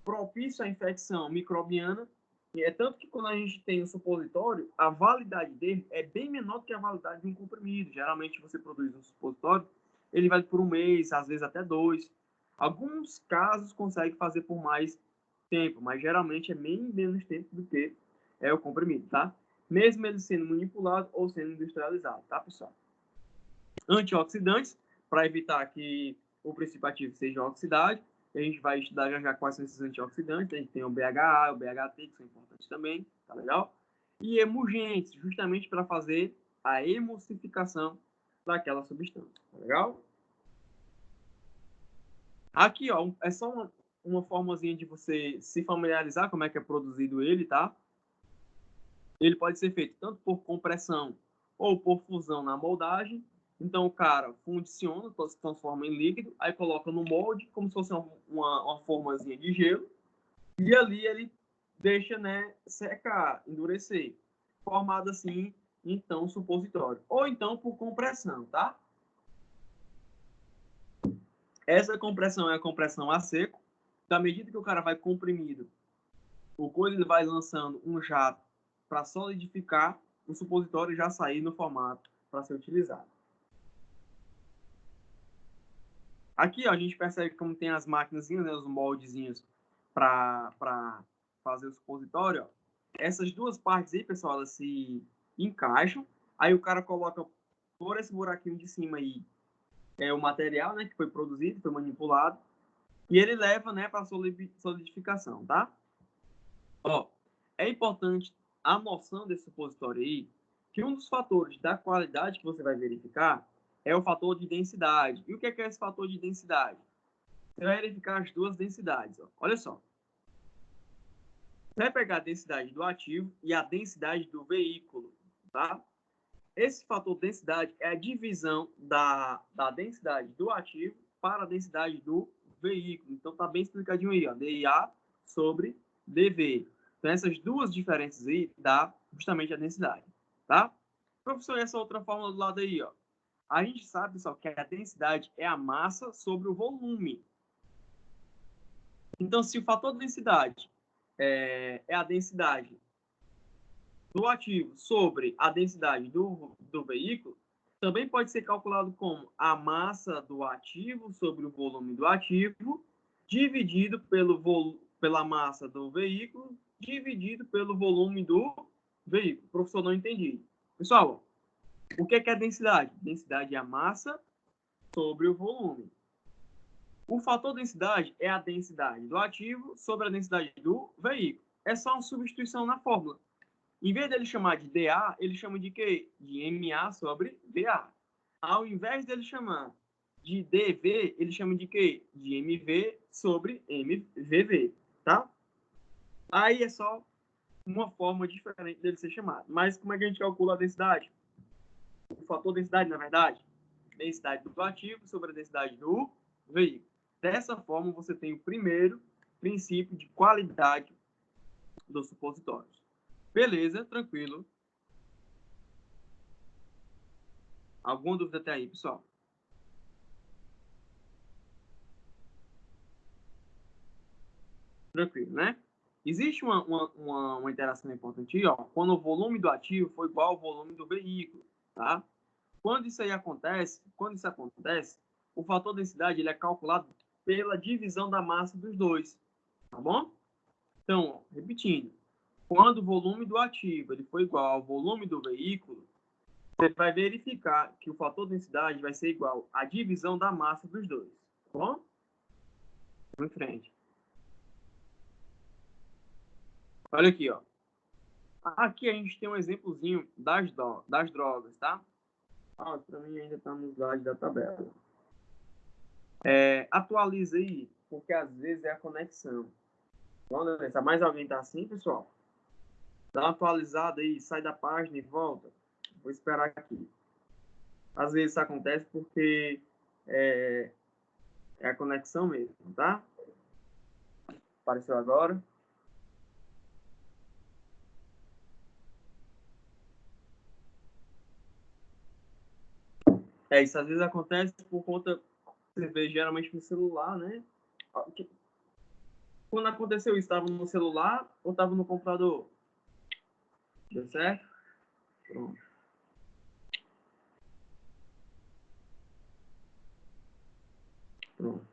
propício à infecção microbiana. E é tanto que quando a gente tem o supositório, a validade dele é bem menor do que a validade de um comprimido. Geralmente você produz um supositório, ele vai por 1 mês, às vezes até 2. Alguns casos consegue fazer por mais tempo, mas geralmente é bem menos tempo do que o comprimido, tá? Mesmo ele sendo manipulado ou sendo industrializado, tá, pessoal? Antioxidantes, para evitar que o princípio ativo seja oxidade. A gente vai estudar já quais são esses antioxidantes. A gente tem o BHA, o BHT, que são importantes também, tá legal? E emulgentes, justamente para fazer a emulsificação daquela substância, tá legal? Aqui, ó, é só uma formazinha de você se familiarizar como é que é produzido ele, tá? Ele pode ser feito tanto por compressão ou por fusão na moldagem. Então, o cara fundiciona, se transforma em líquido, aí coloca no molde, como se fosse uma formazinha de gelo, e ali ele deixa, né, secar, endurecer. Formado assim, então, supositório. Ou então por compressão, tá? Essa compressão é a compressão a seco. Da medida que o cara vai comprimido, o coelho ele vai lançando um jato para solidificar o supositório já sair no formato para ser utilizado. Aqui, ó, a gente percebe como tem as máquinas, né, os moldezinhos para fazer o supositório. Ó. Essas duas partes aí, pessoal, elas se encaixam. Aí o cara coloca por esse buraquinho de cima aí o material, né, que foi produzido, foi manipulado. E ele leva, né, para solidificação, tá? Ó, é importante a noção desse supositório aí, que um dos fatores da qualidade que você vai verificar é o fator de densidade. E o que é esse fator de densidade? Você vai verificar as duas densidades. Ó. Olha só. Você vai pegar a densidade do ativo e a densidade do veículo. Tá? Esse fator de densidade é a divisão da densidade do ativo para a densidade do veículo. Então, está bem explicadinho aí. Ó. DIA sobre DV. Então, essas duas diferenças aí dá justamente a densidade. Tá? Professor, essa outra fórmula do lado aí, ó. A gente sabe, pessoal, que a densidade é a massa sobre o volume. Então, se o fator de densidade é a densidade do ativo sobre a densidade do veículo, também pode ser calculado como a massa do ativo sobre o volume do ativo, dividido pela massa do veículo, dividido pelo volume do veículo. Professor, não entendi. Pessoal, o que é densidade? Densidade é a massa sobre o volume. O fator densidade é a densidade do ativo sobre a densidade do veículo. É só uma substituição na fórmula. Em vez dele chamar de dA, ele chama de quê? De MA sobre VA. Ao invés dele chamar de DV, ele chama de quê? De MV sobre MVV, tá? Aí é só uma forma diferente dele ser chamado. Mas como é que a gente calcula a densidade? O fator densidade, na verdade, densidade do ativo sobre a densidade do veículo. Dessa forma, você tem o primeiro princípio de qualidade dos supositórios. Beleza, tranquilo. Alguma dúvida até aí, pessoal? Tranquilo, né? existe uma interação importante aí, ó, quando o volume do ativo for igual ao volume do veículo, tá? Quando isso acontece, o fator densidade ele é calculado pela divisão da massa dos dois, tá bom? Então, repetindo, quando o volume do ativo ele for igual ao volume do veículo, você vai verificar que o fator densidade vai ser igual à divisão da massa dos dois, tá bom? Vamos em frente. Olha aqui, ó. Aqui a gente tem um exemplozinho das drogas, tá? Ah, para mim ainda está no slide da tabela. Atualiza aí, porque às vezes é a conexão. Vamos ver, mais alguém tá assim, pessoal? Dá uma atualizada aí, sai da página e volta. Vou esperar aqui. Às vezes isso acontece porque é a conexão mesmo, tá? Apareceu agora. Isso às vezes acontece por conta, você vê geralmente no celular, né? Quando aconteceu isso, estava no celular ou estava no computador? Deu certo? Pronto. Pronto.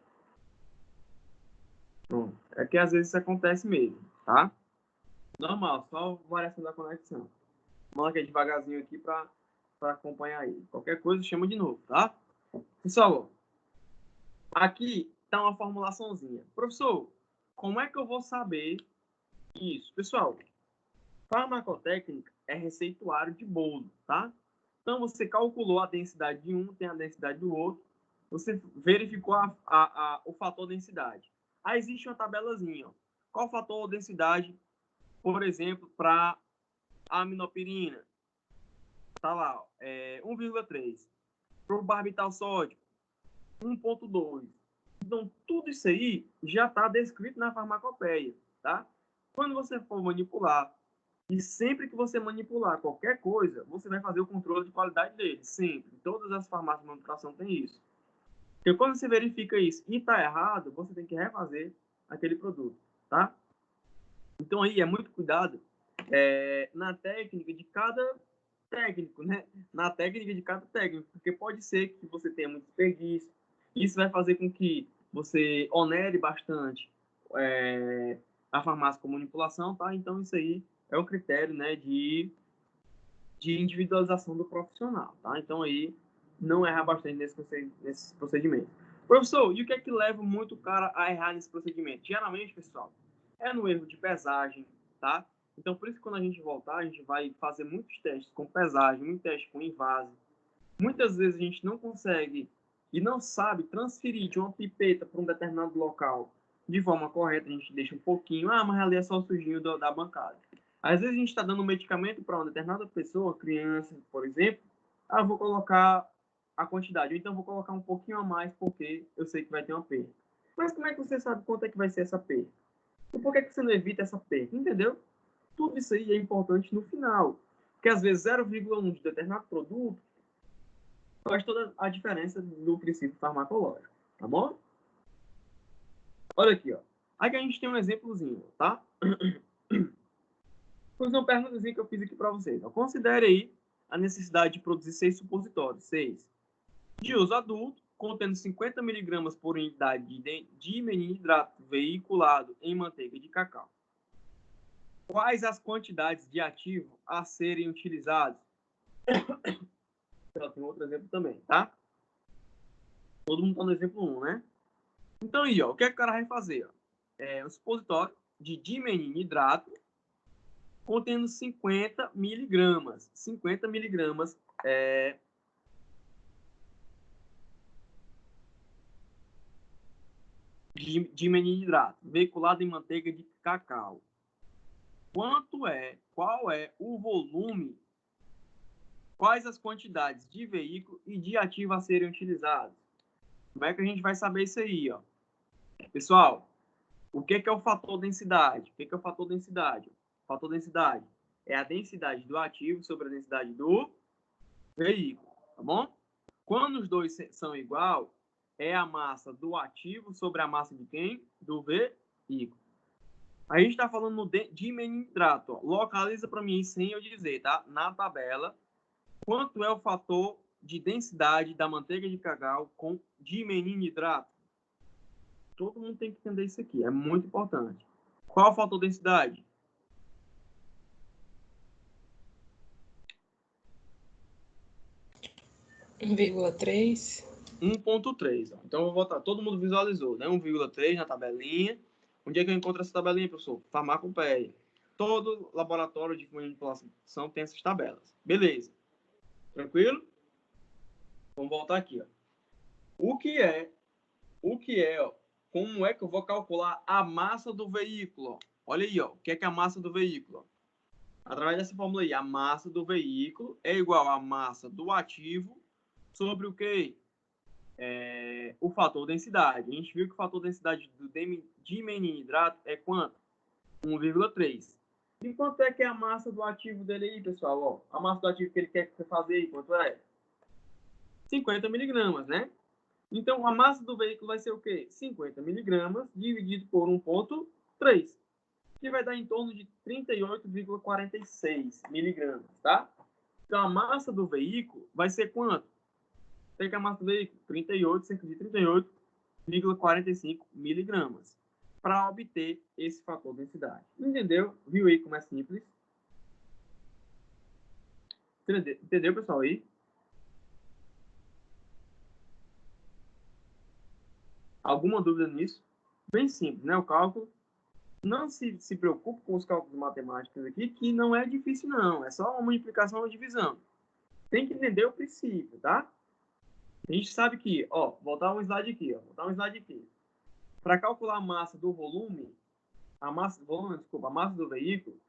Pronto. É que às vezes isso acontece mesmo, tá? Normal, só variação da conexão. Vamos aqui devagarzinho aqui para acompanhar aí. Qualquer coisa, chama de novo, tá? Pessoal, aqui tá uma formulaçãozinha. Professor, como é que eu vou saber isso? Pessoal, farmacotécnica é receituário de bolo, tá? Então, você calculou a densidade de um, tem a densidade do outro, você verificou o fator densidade. Aí existe uma tabelazinha, ó. Qual o fator densidade, por exemplo, para a aminopirina? Tá lá, 1,3. Para o barbital sódico, 1,2. Então, tudo isso aí já está descrito na farmacopeia, tá? Quando você for manipular, e sempre que você manipular qualquer coisa, você vai fazer o controle de qualidade dele, sempre. Todas as farmácias de manipulação têm isso. Porque quando você verifica isso e está errado, você tem que refazer aquele produto, tá? Então aí é muito cuidado na técnica de cada técnico, né? Na técnica de cada técnico, porque pode ser que você tenha muito desperdício. Isso vai fazer com que você onere bastante a farmácia com manipulação, tá? Então isso aí é o critério, né, de individualização do profissional, tá? Então aí não errar bastante nesse procedimento. Professor, e o que é que leva muito o cara a errar nesse procedimento? Geralmente, pessoal, é no erro de pesagem, tá? Então, por isso que quando a gente voltar, a gente vai fazer muitos testes com pesagem, muitos testes com invase. Muitas vezes a gente não consegue e não sabe transferir de uma pipeta para um determinado local de forma correta. A gente deixa um pouquinho, mas ali é só o sujinho da bancada. Às vezes a gente está dando um medicamento para uma determinada pessoa, criança, por exemplo. Vou colocar a quantidade, ou então vou colocar um pouquinho a mais porque eu sei que vai ter uma perda. Mas como é que você sabe quanto é que vai ser essa perda? E por que você não evita essa perda? Entendeu? Tudo isso aí é importante no final. Porque às vezes 0,1 de determinado produto faz toda a diferença no princípio farmacológico. Tá bom? Olha aqui, ó. Aqui a gente tem um exemplozinho, tá? Fiz uma perguntazinha que eu fiz aqui para vocês. Ó. Considere aí a necessidade de produzir 6 supositórios. 6. De uso adulto, contendo 50 mg por unidade de dimetilhidrato veiculado em manteiga de cacau. Quais as quantidades de ativo a serem utilizadas? Tem outro exemplo também, tá? Todo mundo está no exemplo 1, né? Então aí, ó, o que é que o cara vai fazer? Ó? Um supositório de dimetilhidrato contendo 50 miligramas. 50 miligramas de dimetilhidrato veiculado em manteiga de cacau. Qual é o volume, quais as quantidades de veículo e de ativo a serem utilizados? Como é que a gente vai saber isso aí, ó? Pessoal, o que é o fator densidade? O que é o fator densidade? O fator densidade é a densidade do ativo sobre a densidade do veículo, tá bom? Quando os dois são igual, é a massa do ativo sobre a massa de quem? Do veículo. A gente está falando de dimetilidrato. Ó. Localiza para mim sem eu dizer, tá? Na tabela, quanto é o fator de densidade da manteiga de cacau com dimetilidrato? Todo mundo tem que entender isso aqui, é muito importante. Qual é o fator de densidade? 1,3. 1,3. Então, eu vou botar, todo mundo visualizou, né? 1,3 na tabelinha. Onde é que eu encontro essa tabelinha, professor? Farmacopeia. Todo laboratório de manipulação tem essas tabelas. Beleza. Tranquilo? Vamos voltar aqui, ó. O que é, ó, como é que eu vou calcular a massa do veículo? Ó? Olha aí, ó, o que é a massa do veículo? Ó? Através dessa fórmula aí, a massa do veículo é igual à massa do ativo sobre o quê? O fator densidade. A gente viu que o fator densidade do dimetilidrato é quanto? 1,3. E quanto é que é a massa do ativo dele aí, pessoal? Ó, a massa do ativo que ele quer que você faça aí, quanto é? 50 miligramas, né? Então, a massa do veículo vai ser o quê? 50 miligramas dividido por 1,3, que vai dar em torno de 38,46 miligramas, tá? Então, a massa do veículo vai ser quanto? Tem que a massa do veículo? 38, cerca de 38,45 miligramas, para obter esse fator de densidade. Entendeu? Viu aí como é simples? Entendeu, pessoal, aí? Alguma dúvida nisso? Bem simples, né? O cálculo. Não se preocupe com os cálculos matemáticos aqui, que não é difícil, não. É só uma multiplicação ou divisão. Tem que entender o princípio, tá? A gente sabe que, ó, voltar um slide aqui, ó. Voltar um slide aqui. Para calcular a massa do volume, a massa do veículo,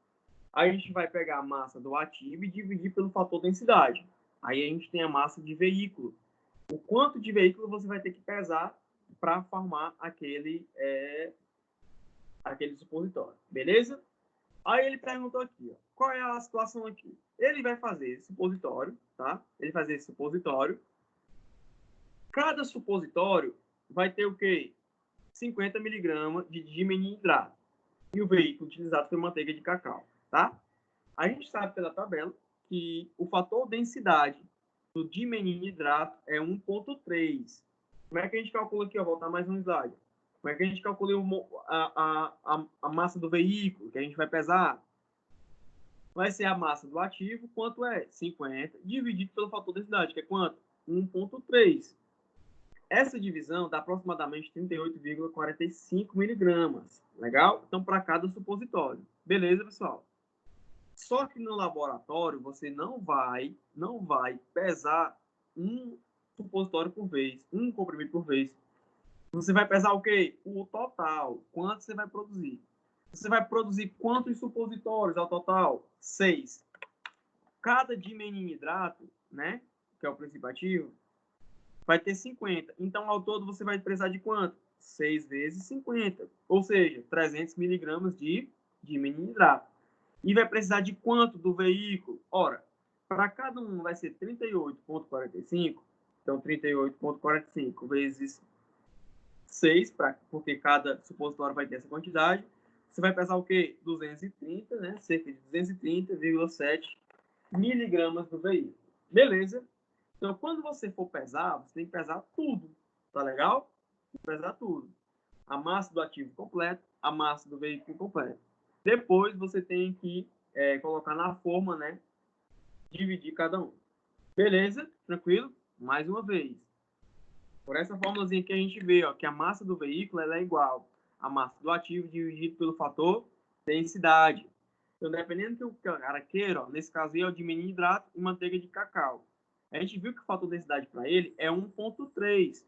aí a gente vai pegar a massa do ativo e dividir pelo fator densidade. Aí a gente tem a massa de veículo. O quanto de veículo você vai ter que pesar para formar aquele supositório. Beleza? Aí ele perguntou aqui, ó, qual é a situação aqui? Ele vai fazer esse supositório, tá? Ele vai fazer esse supositório. Cada supositório vai ter o quê? 50 miligramas de dimetilidrato. E o veículo utilizado foi manteiga de cacau, tá? A gente sabe pela tabela que o fator densidade do dimetilidrato é 1,3. Como é que a gente calcula aqui? Ó, voltar mais um slide. Como é que a gente calcula a massa do veículo que a gente vai pesar? Vai ser a massa do ativo, quanto é? 50, dividido pelo fator densidade, que é quanto? 1,3. Essa divisão dá aproximadamente 38,45 miligramas. Legal? Então, para cada supositório. Beleza, pessoal? Só que no laboratório, você não vai pesar um supositório por vez, um comprimido por vez. Você vai pesar o quê? O total. Quanto você vai produzir? Você vai produzir quantos supositórios ao total? 6. Cada dimetilidrato, né, que é o princípio ativo, vai ter 50. Então, ao todo, você vai precisar de quanto? 6 vezes 50. Ou seja, 300 miligramas de dimetilidrato. E vai precisar de quanto do veículo? Ora, para cada um vai ser 38,45. Então, 38,45 vezes 6, porque cada supositório vai ter essa quantidade. Você vai pesar o quê? 230, né? Cerca de 230,7 miligramas do veículo. Beleza? Então, quando você for pesar, você tem que pesar tudo. Tá legal? Tem que pesar tudo. A massa do ativo completo, a massa do veículo completo. Depois, você tem que colocar na forma, né? Dividir cada um. Beleza? Tranquilo? Mais uma vez. Por essa fórmulazinha que a gente vê, ó, que a massa do veículo ela é igual à massa do ativo dividido pelo fator densidade. Então, dependendo do que o cara queira, ó, nesse caso aí é o dimetilidrato e manteiga de cacau. A gente viu que o fator densidade para ele é 1,3.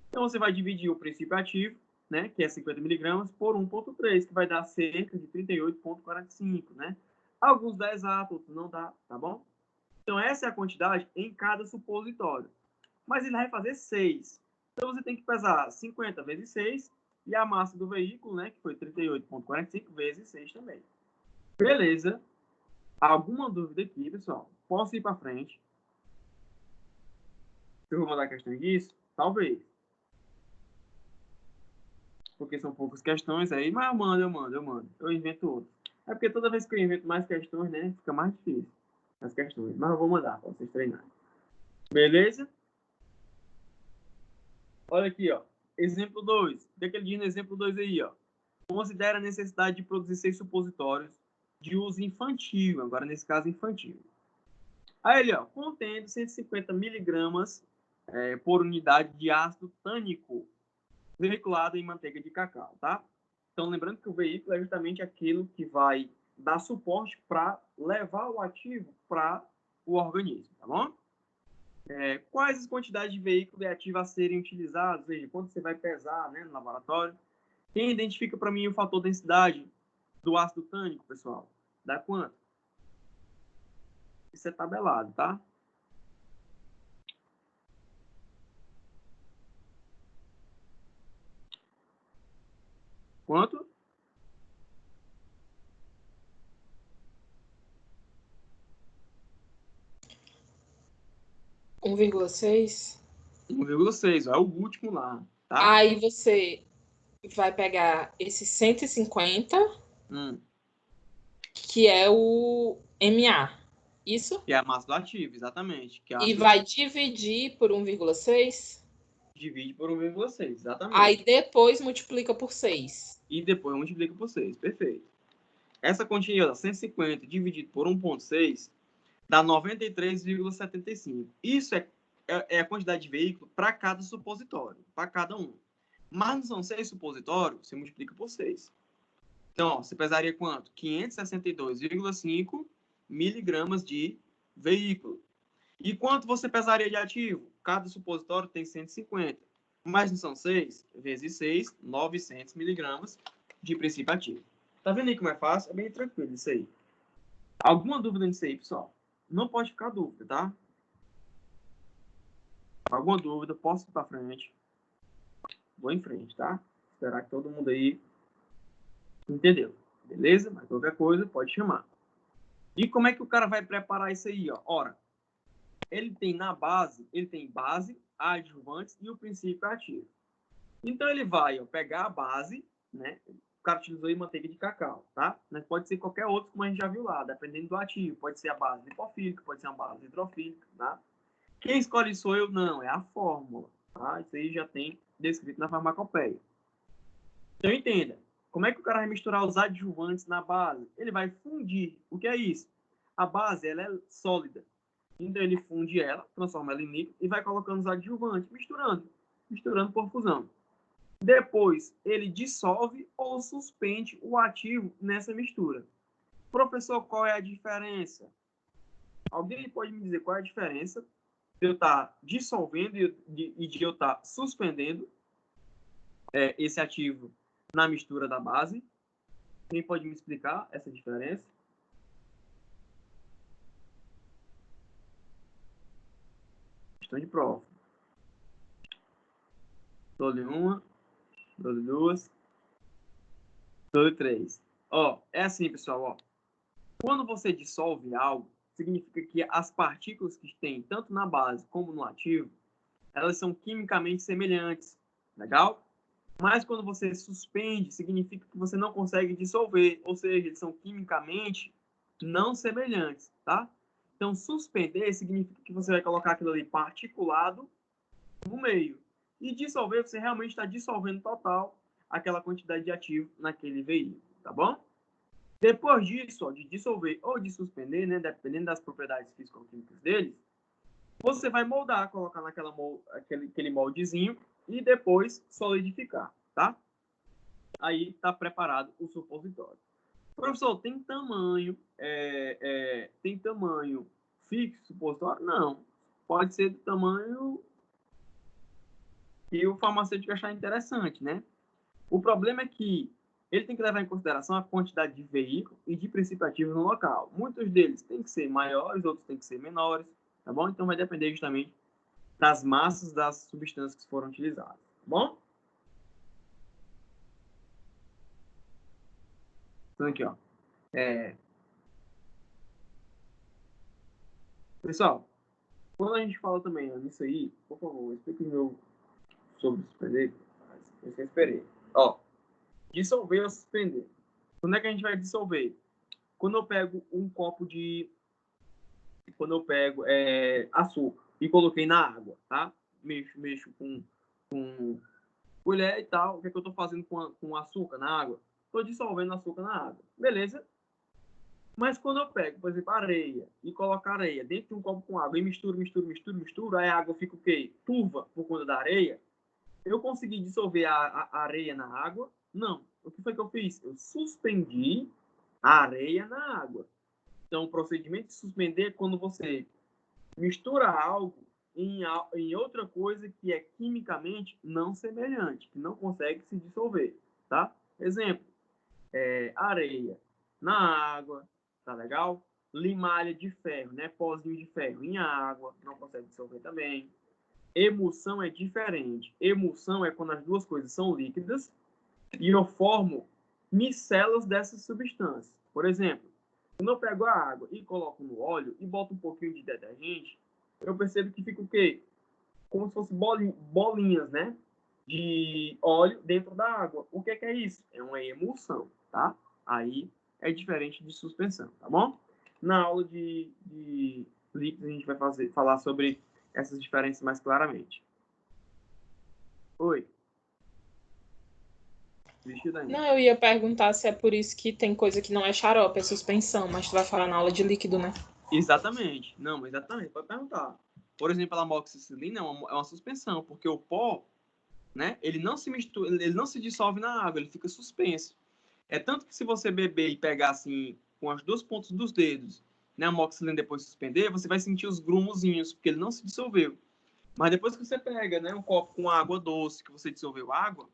Então, você vai dividir o princípio ativo, né, que é 50 miligramas, por 1,3, que vai dar cerca de 38,45, né? Alguns dá exato, outros não dá, tá bom? Então, essa é a quantidade em cada supositório. Mas ele vai fazer 6. Então, você tem que pesar 50 vezes 6 e a massa do veículo, né, que foi 38,45 vezes 6 também. Beleza? Alguma dúvida aqui, pessoal? Posso ir para frente? Eu vou mandar questão disso? Talvez. porque são poucas questões aí, mas eu mando. Eu invento outro. É porque toda vez que eu invento mais questões, né, fica mais difícil as questões. Mas eu vou mandar para vocês treinarem. Beleza? Olha aqui, ó. Exemplo 2. O que é que ele diz no exemplo 2 aí, ó? Considera a necessidade de produzir 6 supositórios de uso infantil, agora nesse caso infantil. Aí ele, ó, contendo 150 miligramas por unidade de ácido tânico veiculado em manteiga de cacau, tá? Então, lembrando que o veículo é justamente aquilo que vai dar suporte para levar o ativo para o organismo, tá bom? Quais as quantidades de veículo e ativo a serem utilizados? Ou seja, quando você vai pesar, né, no laboratório. Quem identifica para mim o fator densidade do ácido tânico, pessoal? Dá quanto? Isso é tabelado, tá? Quanto? 1,6. 1,6, é o último lá, tá? Aí você vai pegar esse 150, que é o MA. Isso? Que é a massa do ativo, exatamente. Que é E ácido vai dividir por 1,6. divide por 1,6, exatamente. Aí depois multiplica por 6. E depois multiplica por 6, perfeito. Essa continha, ó, 150 dividido por 1,6 dá 93,75. Isso é a quantidade de veículo para cada supositório, para cada um. Mas não são 6 supositórios, você multiplica por 6. Então, ó, você pesaria quanto? 562,5 miligramas de veículo. E quanto você pesaria de ativo? Cada supositório tem 150. Mas não são 6? Vezes 6, 900 miligramas de princípio ativo. Tá vendo aí como é fácil? É bem tranquilo isso aí. Alguma dúvida nisso aí, pessoal? Não pode ficar dúvida, tá? Alguma dúvida, posso ir para frente. Vou em frente, tá? Esperar que todo mundo aí entendeu. Beleza? Mas qualquer coisa, pode chamar. E como é que o cara vai preparar isso aí, ó? Ora, ele tem base, adjuvantes e o princípio ativo. Então ele vai, ó, pegar a base, né? O cara utilizou aí manteiga de cacau, tá? Mas pode ser qualquer outro, como a gente já viu lá, dependendo do ativo. Pode ser a base lipofílica, pode ser uma base hidrofílica, tá? Quem escolhe sou eu? Não, é a fórmula, tá? Isso aí já tem descrito na farmacopeia. Então entenda, como é que o cara vai misturar os adjuvantes na base? Ele vai fundir. O que é isso? A base, ela é sólida. Então ele funde ela, transforma ela em líquido e vai colocando os adjuvantes, misturando por fusão. Depois, ele dissolve ou suspende o ativo nessa mistura. Professor, qual é a diferença? Alguém pode me dizer qual é a diferença de eu estar dissolvendo e de eu estar suspendendo esse ativo na mistura da base? Quem pode me explicar essa diferença? Questão de prova. Dou-lhe uma, dou-lhe duas, dou-lhe três. Ó, é assim, pessoal, ó. Quando você dissolve algo, significa que as partículas que tem tanto na base como no ativo, elas são quimicamente semelhantes, legal? Mas quando você suspende, significa que você não consegue dissolver, ou seja, eles são quimicamente não semelhantes, tá? Então, suspender significa que você vai colocar aquilo ali particulado no meio. E dissolver, você realmente está dissolvendo total aquela quantidade de ativo naquele veículo, tá bom? Depois disso, ó, de dissolver ou de suspender, né, dependendo das propriedades físico-químicas deles, você vai moldar, colocar aquele moldezinho e depois solidificar, tá? Aí está preparado o supositório. Professor, tem tamanho fixo supositório? Não. Pode ser do tamanho que o farmacêutico achar interessante, né? O problema é que ele tem que levar em consideração a quantidade de veículo e de princípio ativo no local. Muitos deles têm que ser maiores, outros têm que ser menores, tá bom? Então vai depender justamente das massas das substâncias que foram utilizadas, tá bom? Então aqui, ó. Pessoal, quando a gente fala também nisso aí, por favor, explique de novo sobre o suspender. Eu esperei. Ó, Dissolver ou suspender. Quando é que a gente vai dissolver? Quando eu pego um copo de... Quando eu pego açúcar e coloquei na água, tá? Mexo com colher e tal. O que é que eu tô fazendo com açúcar na água? Tô dissolvendo açúcar na água. Beleza? Mas quando eu pego, por exemplo, areia e coloco areia dentro de um copo com água e misturo, aí a água fica o quê? Turva por conta da areia. Eu consegui dissolver a areia na água? Não. O que foi que eu fiz? Eu suspendi a areia na água. Então, o procedimento de suspender é quando você mistura algo em outra coisa que é quimicamente não semelhante, que não consegue se dissolver, tá? Exemplo, areia na água, tá legal? Limalha de ferro, né? Pozinho de ferro em água, não consegue dissolver também. Emulsão é diferente. Emulsão é quando as duas coisas são líquidas e eu formo micelas dessas substâncias. Por exemplo, quando eu pego a água e coloco no óleo e boto um pouquinho de detergente, eu percebo que fica o quê? Como se fosse bolinhas, né? De óleo dentro da água. O que é isso? É uma emulsão, tá? Aí é diferente de suspensão, tá bom? Na aula de líquidos a gente vai falar sobre essas diferenças mais claramente. Oi. Não, eu ia perguntar se é por isso que tem coisa que não é xarope, é suspensão, mas tu vai falar na aula de líquido, né? Exatamente. Não, exatamente. Pode perguntar. Por exemplo, a amoxicilina é uma suspensão, porque o pó, né, ele não se mistura, ele não se dissolve na água, ele fica suspenso. É tanto que se você beber e pegar assim com as duas pontas dos dedos, né, a amoxicilina depois suspender, você vai sentir os grumozinhos, porque ele não se dissolveu. Mas depois que você pega, né, um copo com água doce, que você dissolveu água,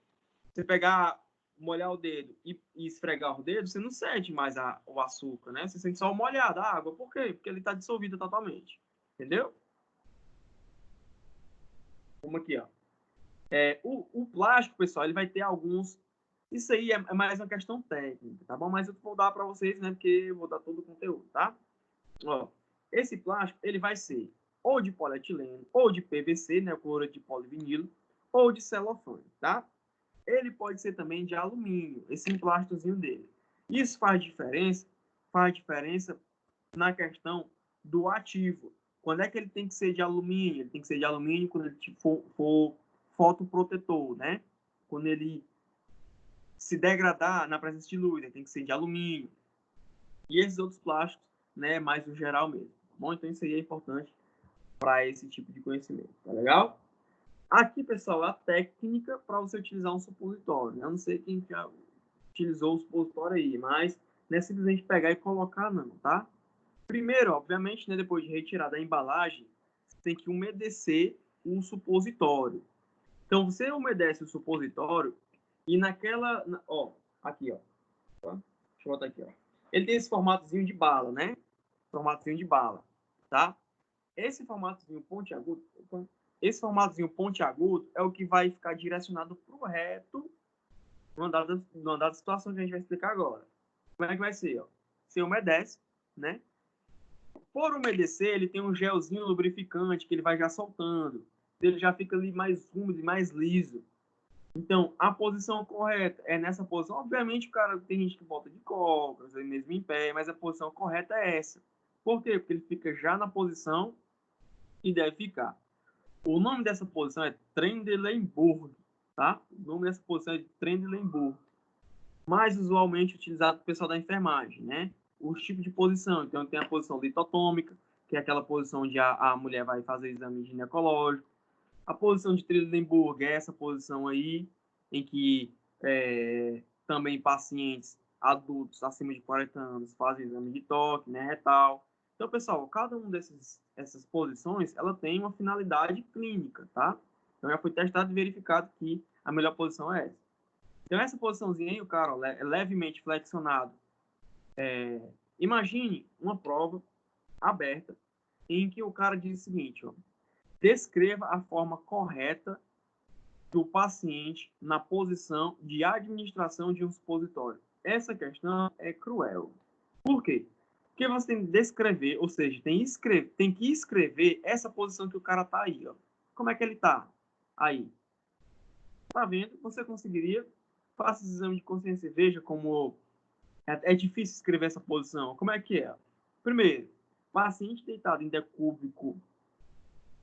você pegar, molhar o dedo e esfregar o dedo, você não sente mais o açúcar, né? Você sente só o molhado, a água. Por quê? Porque ele está dissolvido totalmente. Entendeu? Como aqui, ó. O plástico, pessoal, ele vai ter alguns... Isso aí é mais uma questão técnica, tá bom? Mas eu vou dar para vocês, né? Porque eu vou dar todo o conteúdo, tá? Ó, esse plástico, ele vai ser ou de polietileno, ou de PVC, né? Cloreto de polivinilo, ou de celofane, tá? Ele pode ser também de alumínio, esse emplásticozinho dele. Isso faz diferença na questão do ativo. Quando é que ele tem que ser de alumínio? Ele tem que ser de alumínio quando ele for fotoprotetor, né? Quando ele se degradar na presença de luz, ele tem que ser de alumínio. E esses outros plásticos, né, mais no geral mesmo. Tá bom? Então isso aí é importante para esse tipo de conhecimento, tá legal? Aqui, pessoal, a técnica para você utilizar um supositório. Eu não sei quem já utilizou o supositório aí, mas não é simplesmente pegar e colocar, não, tá? Primeiro, obviamente, né, depois de retirar da embalagem, você tem que umedecer o supositório. Então, você umedece o supositório e naquela... Ó, aqui, ó. Deixa eu botar aqui, ó. Ele tem esse formatozinho de bala, né? Formatozinho de bala, tá? Esse formatozinho pontiagudo... Esse formatozinho pontiagudo é o que vai ficar direcionado para o reto numa dada situação que a gente vai explicar agora. Como é que vai ser? Ó? Você umedece, né? Por umedecer, ele tem um gelzinho lubrificante que ele vai já soltando. Ele já fica ali mais úmido e mais liso. Então, a posição correta é nessa posição. Obviamente, o cara tem gente que bota de cócoras, mesmo em pé, mas a posição correta é essa. Por quê? Porque ele fica já na posição que deve ficar. O nome dessa posição é Trendelenburg, tá? O nome dessa posição é Trendelenburg. Mais usualmente utilizado pelo pessoal da enfermagem, né? Os tipos de posição. Então, tem a posição litotômica, que é aquela posição onde a mulher vai fazer exame ginecológico. A posição de Trendelenburg é essa posição aí, em que também pacientes adultos acima de 40 anos fazem exame de toque, né, retal. Então, pessoal, cada uma dessas posições, ela tem uma finalidade clínica, tá? Então, já foi testado e verificado que a melhor posição é essa. Então, essa posiçãozinha aí, o cara ó, é levemente flexionado. Imagine uma prova aberta em que o cara diz o seguinte, ó, descreva a forma correta do paciente na posição de administração de um supositório. Essa questão é cruel. Por quê? Porque você tem que descrever, ou seja, tem que escrever essa posição que o cara tá aí, ó. Como é que ele tá? Aí. Tá vendo? Você conseguiria Faça esse exame de consciência e veja como é difícil escrever essa posição. Como é que é? Primeiro, paciente deitado em decúbito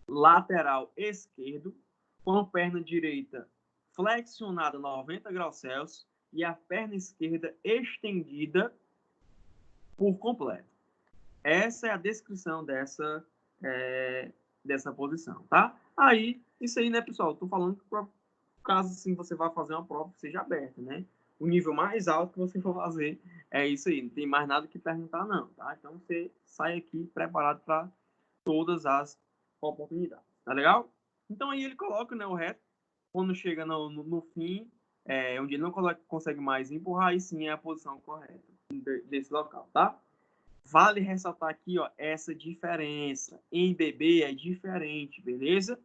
lateral esquerdo, com a perna direita flexionada 90 graus Celsius e a perna esquerda estendida por completo. Essa é a descrição dessa posição, tá? Aí, isso aí, né, pessoal? Estou falando que caso assim, você vá fazer uma prova que seja aberta, né? O nível mais alto que você for fazer é isso aí. Não tem mais nada que perguntar, não, tá? Então, você sai aqui preparado para todas as oportunidades. Tá legal? Então, aí ele coloca, né, o reto. Quando chega no fim, onde ele não consegue mais empurrar, aí sim é a posição correta desse local, tá? Vale ressaltar aqui, ó, essa diferença. Em bebê é diferente, beleza?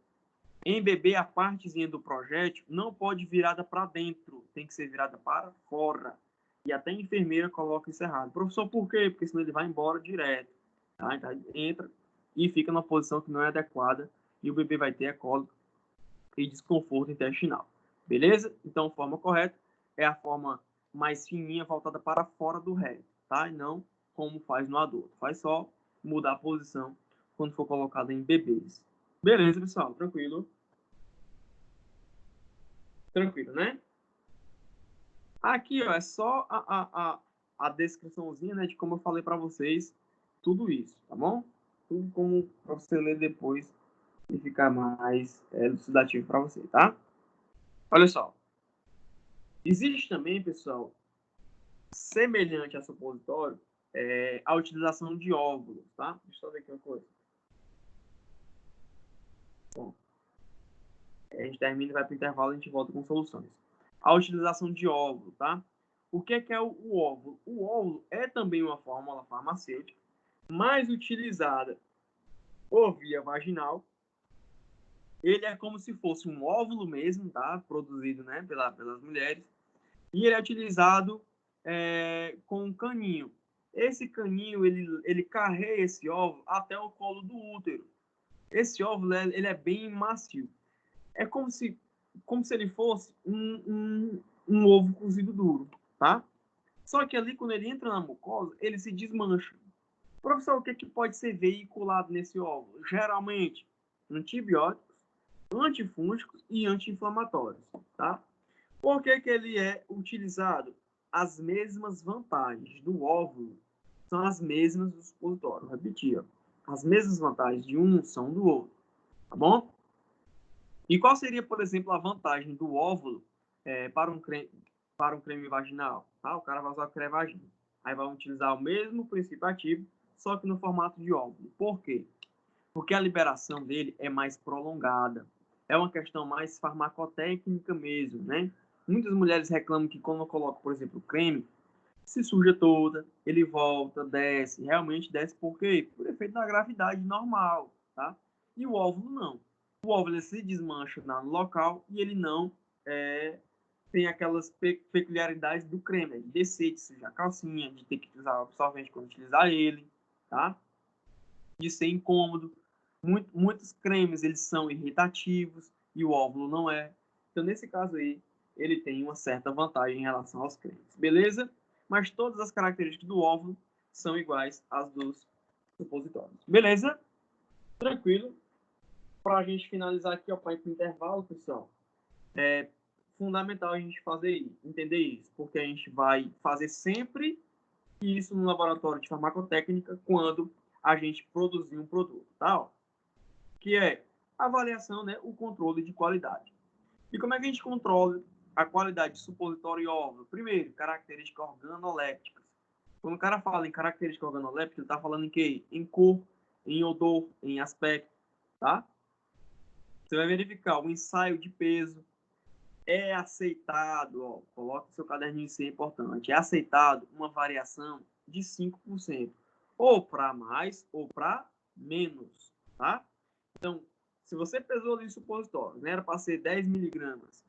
Em bebê, a partezinha do projétil não pode virada para dentro, tem que ser virada para fora. E até a enfermeira coloca isso errado. Professor, por quê? Porque senão ele vai embora direto. Tá? Então, entra e fica numa posição que não é adequada e o bebê vai ter cólica e desconforto intestinal. Beleza? Então, a forma correta é a forma mais fininha, voltada para fora do reto, tá? E não como faz no adulto. Faz só mudar a posição quando for colocado em bebês. Beleza, pessoal? Tranquilo? Tranquilo, né? Aqui, ó, é só a descriçãozinha, né, de como eu falei para vocês tudo isso, tá bom? Tudo como para você ler depois e ficar mais elucidativo para você, tá? Olha só. Existe também, pessoal, semelhante a supositório, a utilização de óvulos, tá? Deixa eu ver aqui uma coisa. Bom, a gente termina e vai para o intervalo e a gente volta com soluções. A utilização de óvulo, tá? O que é o óvulo? O óvulo é também uma fórmula farmacêutica, mais utilizada por via vaginal. Ele é como se fosse um óvulo mesmo, tá? Produzido, né, pelas mulheres. E ele é utilizado com um caninho. Esse caninho, ele carrega esse óvulo até o colo do útero. Esse óvulo, ele é bem macio. É como se ele fosse um ovo cozido duro, tá? Só que ali, quando ele entra na mucosa, ele se desmancha. Professor, o que pode ser veiculado nesse óvulo? Geralmente, antibióticos, antifúngicos e anti-inflamatórios, tá? Por que ele é utilizado? As mesmas vantagens do óvulo são as mesmas do supositório. Vou repetir, ó. As mesmas vantagens de um são do outro, tá bom? E qual seria, por exemplo, a vantagem do óvulo para um creme vaginal? Tá? O cara vai usar o creme vaginal. Aí vai utilizar o mesmo princípio ativo, só que no formato de óvulo. Por quê? Porque a liberação dele é mais prolongada. É uma questão mais farmacotécnica mesmo, né? Muitas mulheres reclamam que quando eu coloco, por exemplo, o creme, se suja toda, ele volta, desce. Realmente desce por quê? Por efeito da gravidade normal, tá? E o óvulo não. O óvulo ele se desmancha no local e ele não tem aquelas peculiaridades do creme, de descer, de sujar a calcinha, de ter que usar o absorvente quando utilizar ele, tá? De ser incômodo. Muitos cremes, eles são irritativos e o óvulo não é. Então, nesse caso aí, ele tem uma certa vantagem em relação aos cremes, beleza? Mas todas as características do óvulo são iguais às dos supositórios, beleza? Tranquilo? Para a gente finalizar aqui, ó, para ir para o intervalo, pessoal, é fundamental a gente entender isso, porque a gente vai fazer sempre isso no laboratório de farmacotécnica quando a gente produzir um produto, tá? Ó, que é a avaliação, né, o controle de qualidade. E como é que a gente controla a qualidade de supositório e óvulo? Primeiro, características organolépticas. Quando o cara fala em característica organoléptica, ele está falando em quê? Em cor, em odor, em aspecto, tá? Você vai verificar o ensaio de peso. É aceitado, ó, coloca o seu caderninho, isso é importante, é aceitado uma variação de 5%, ou para mais ou para menos, tá? Então, se você pesou ali supositório, né, era para ser 10 miligramas,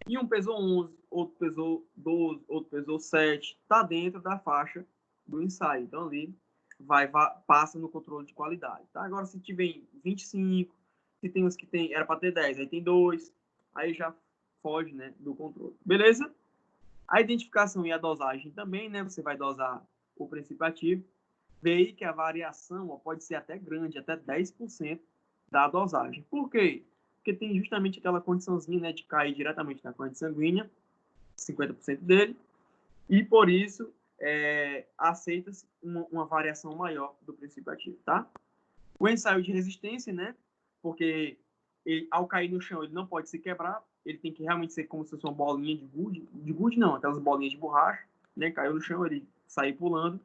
e um pesou 11, outro pesou 12, outro pesou 7, tá dentro da faixa do ensaio. Então, ali passa no controle de qualidade, tá? Agora, se tiver 25, se tem os que era para ter 10, aí tem 2, aí já foge, né, do controle. Beleza? A identificação e a dosagem também, né? Você vai dosar o princípio ativo. Vê aí que a variação pode ser até grande, até 10% da dosagem. Por quê? Porque tem justamente aquela condiçãozinha, né, de cair diretamente na corrente sanguínea, 50% dele, e por isso aceita-se uma variação maior do princípio ativo, tá? O ensaio de resistência, né? Porque ele, ao cair no chão, ele não pode se quebrar, ele tem que realmente ser como se fosse uma bolinha de gude não, aquelas bolinhas de borracha, né? Caiu no chão, ele sai pulando.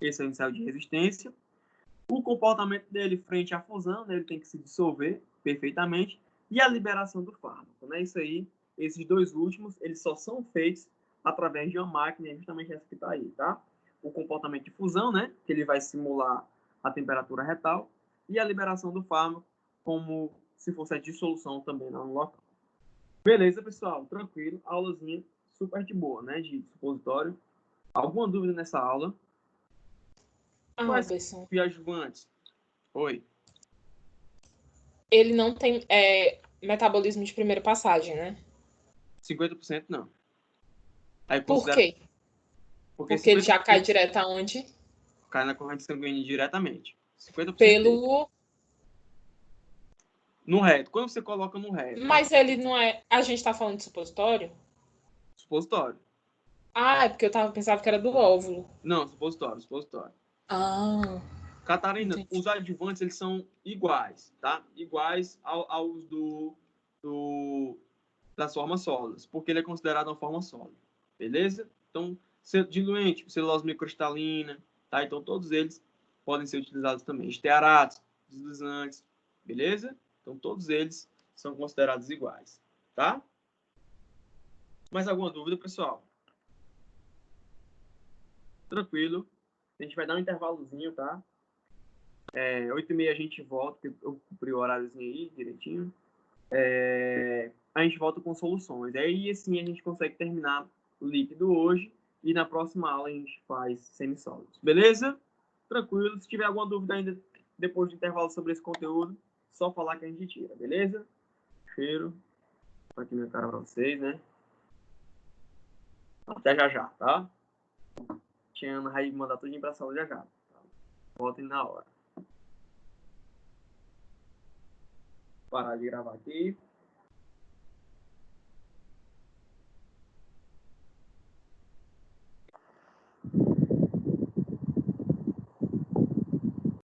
Esse é o ensaio de resistência. O comportamento dele frente à fusão, né? Ele tem que se dissolver perfeitamente. E a liberação do fármaco, né? Isso aí, esses dois últimos, eles só são feitos através de uma máquina, justamente essa que está aí, tá? O comportamento de fusão, né? Que ele vai simular a temperatura retal. E a liberação do fármaco, como se fosse a dissolução também no local. Beleza, pessoal? Tranquilo. Aulazinha super de boa, né? De supositório. Alguma dúvida nessa aula? Mas, Besson, viajantes. Oi. ele não tem metabolismo de primeira passagem, né? 50% não. Aí Por quê? Porque ele já cai direto aonde? Cai na corrente sanguínea diretamente. 50% Pelo... no reto. Quando você coloca no reto. Mas ele não é... A gente tá falando de supositório? Supositório. É porque eu pensava que era do óvulo. Não, supositório. Ah... Catarina, Entendi. os adjuvantes, eles são iguais, tá? Iguais aos das formas sólidas, porque ele é considerado uma forma sólida, beleza? Então, diluente, celulose microcristalina, tá? Então, todos eles podem ser utilizados também. Estearatos, deslizantes, beleza? Então, todos eles são considerados iguais, tá? Mais alguma dúvida, pessoal? Tranquilo. A gente vai dar um intervalozinho, tá? 8h30 a gente volta, porque eu cumpri o horáriozinho aí direitinho. A gente volta com soluções. Aí, assim, a gente consegue terminar o líquido hoje e na próxima aula a gente faz semissólidos. Beleza? Tranquilo. Se tiver alguma dúvida ainda depois do intervalo sobre esse conteúdo, só falar que a gente tira, beleza? Cheiro. Tô aqui minha cara pra vocês, né? Até já, tá? Tinha Ana vai mandar tudo pra sala já. Tá? Voltem na hora. Parar de gravar aqui.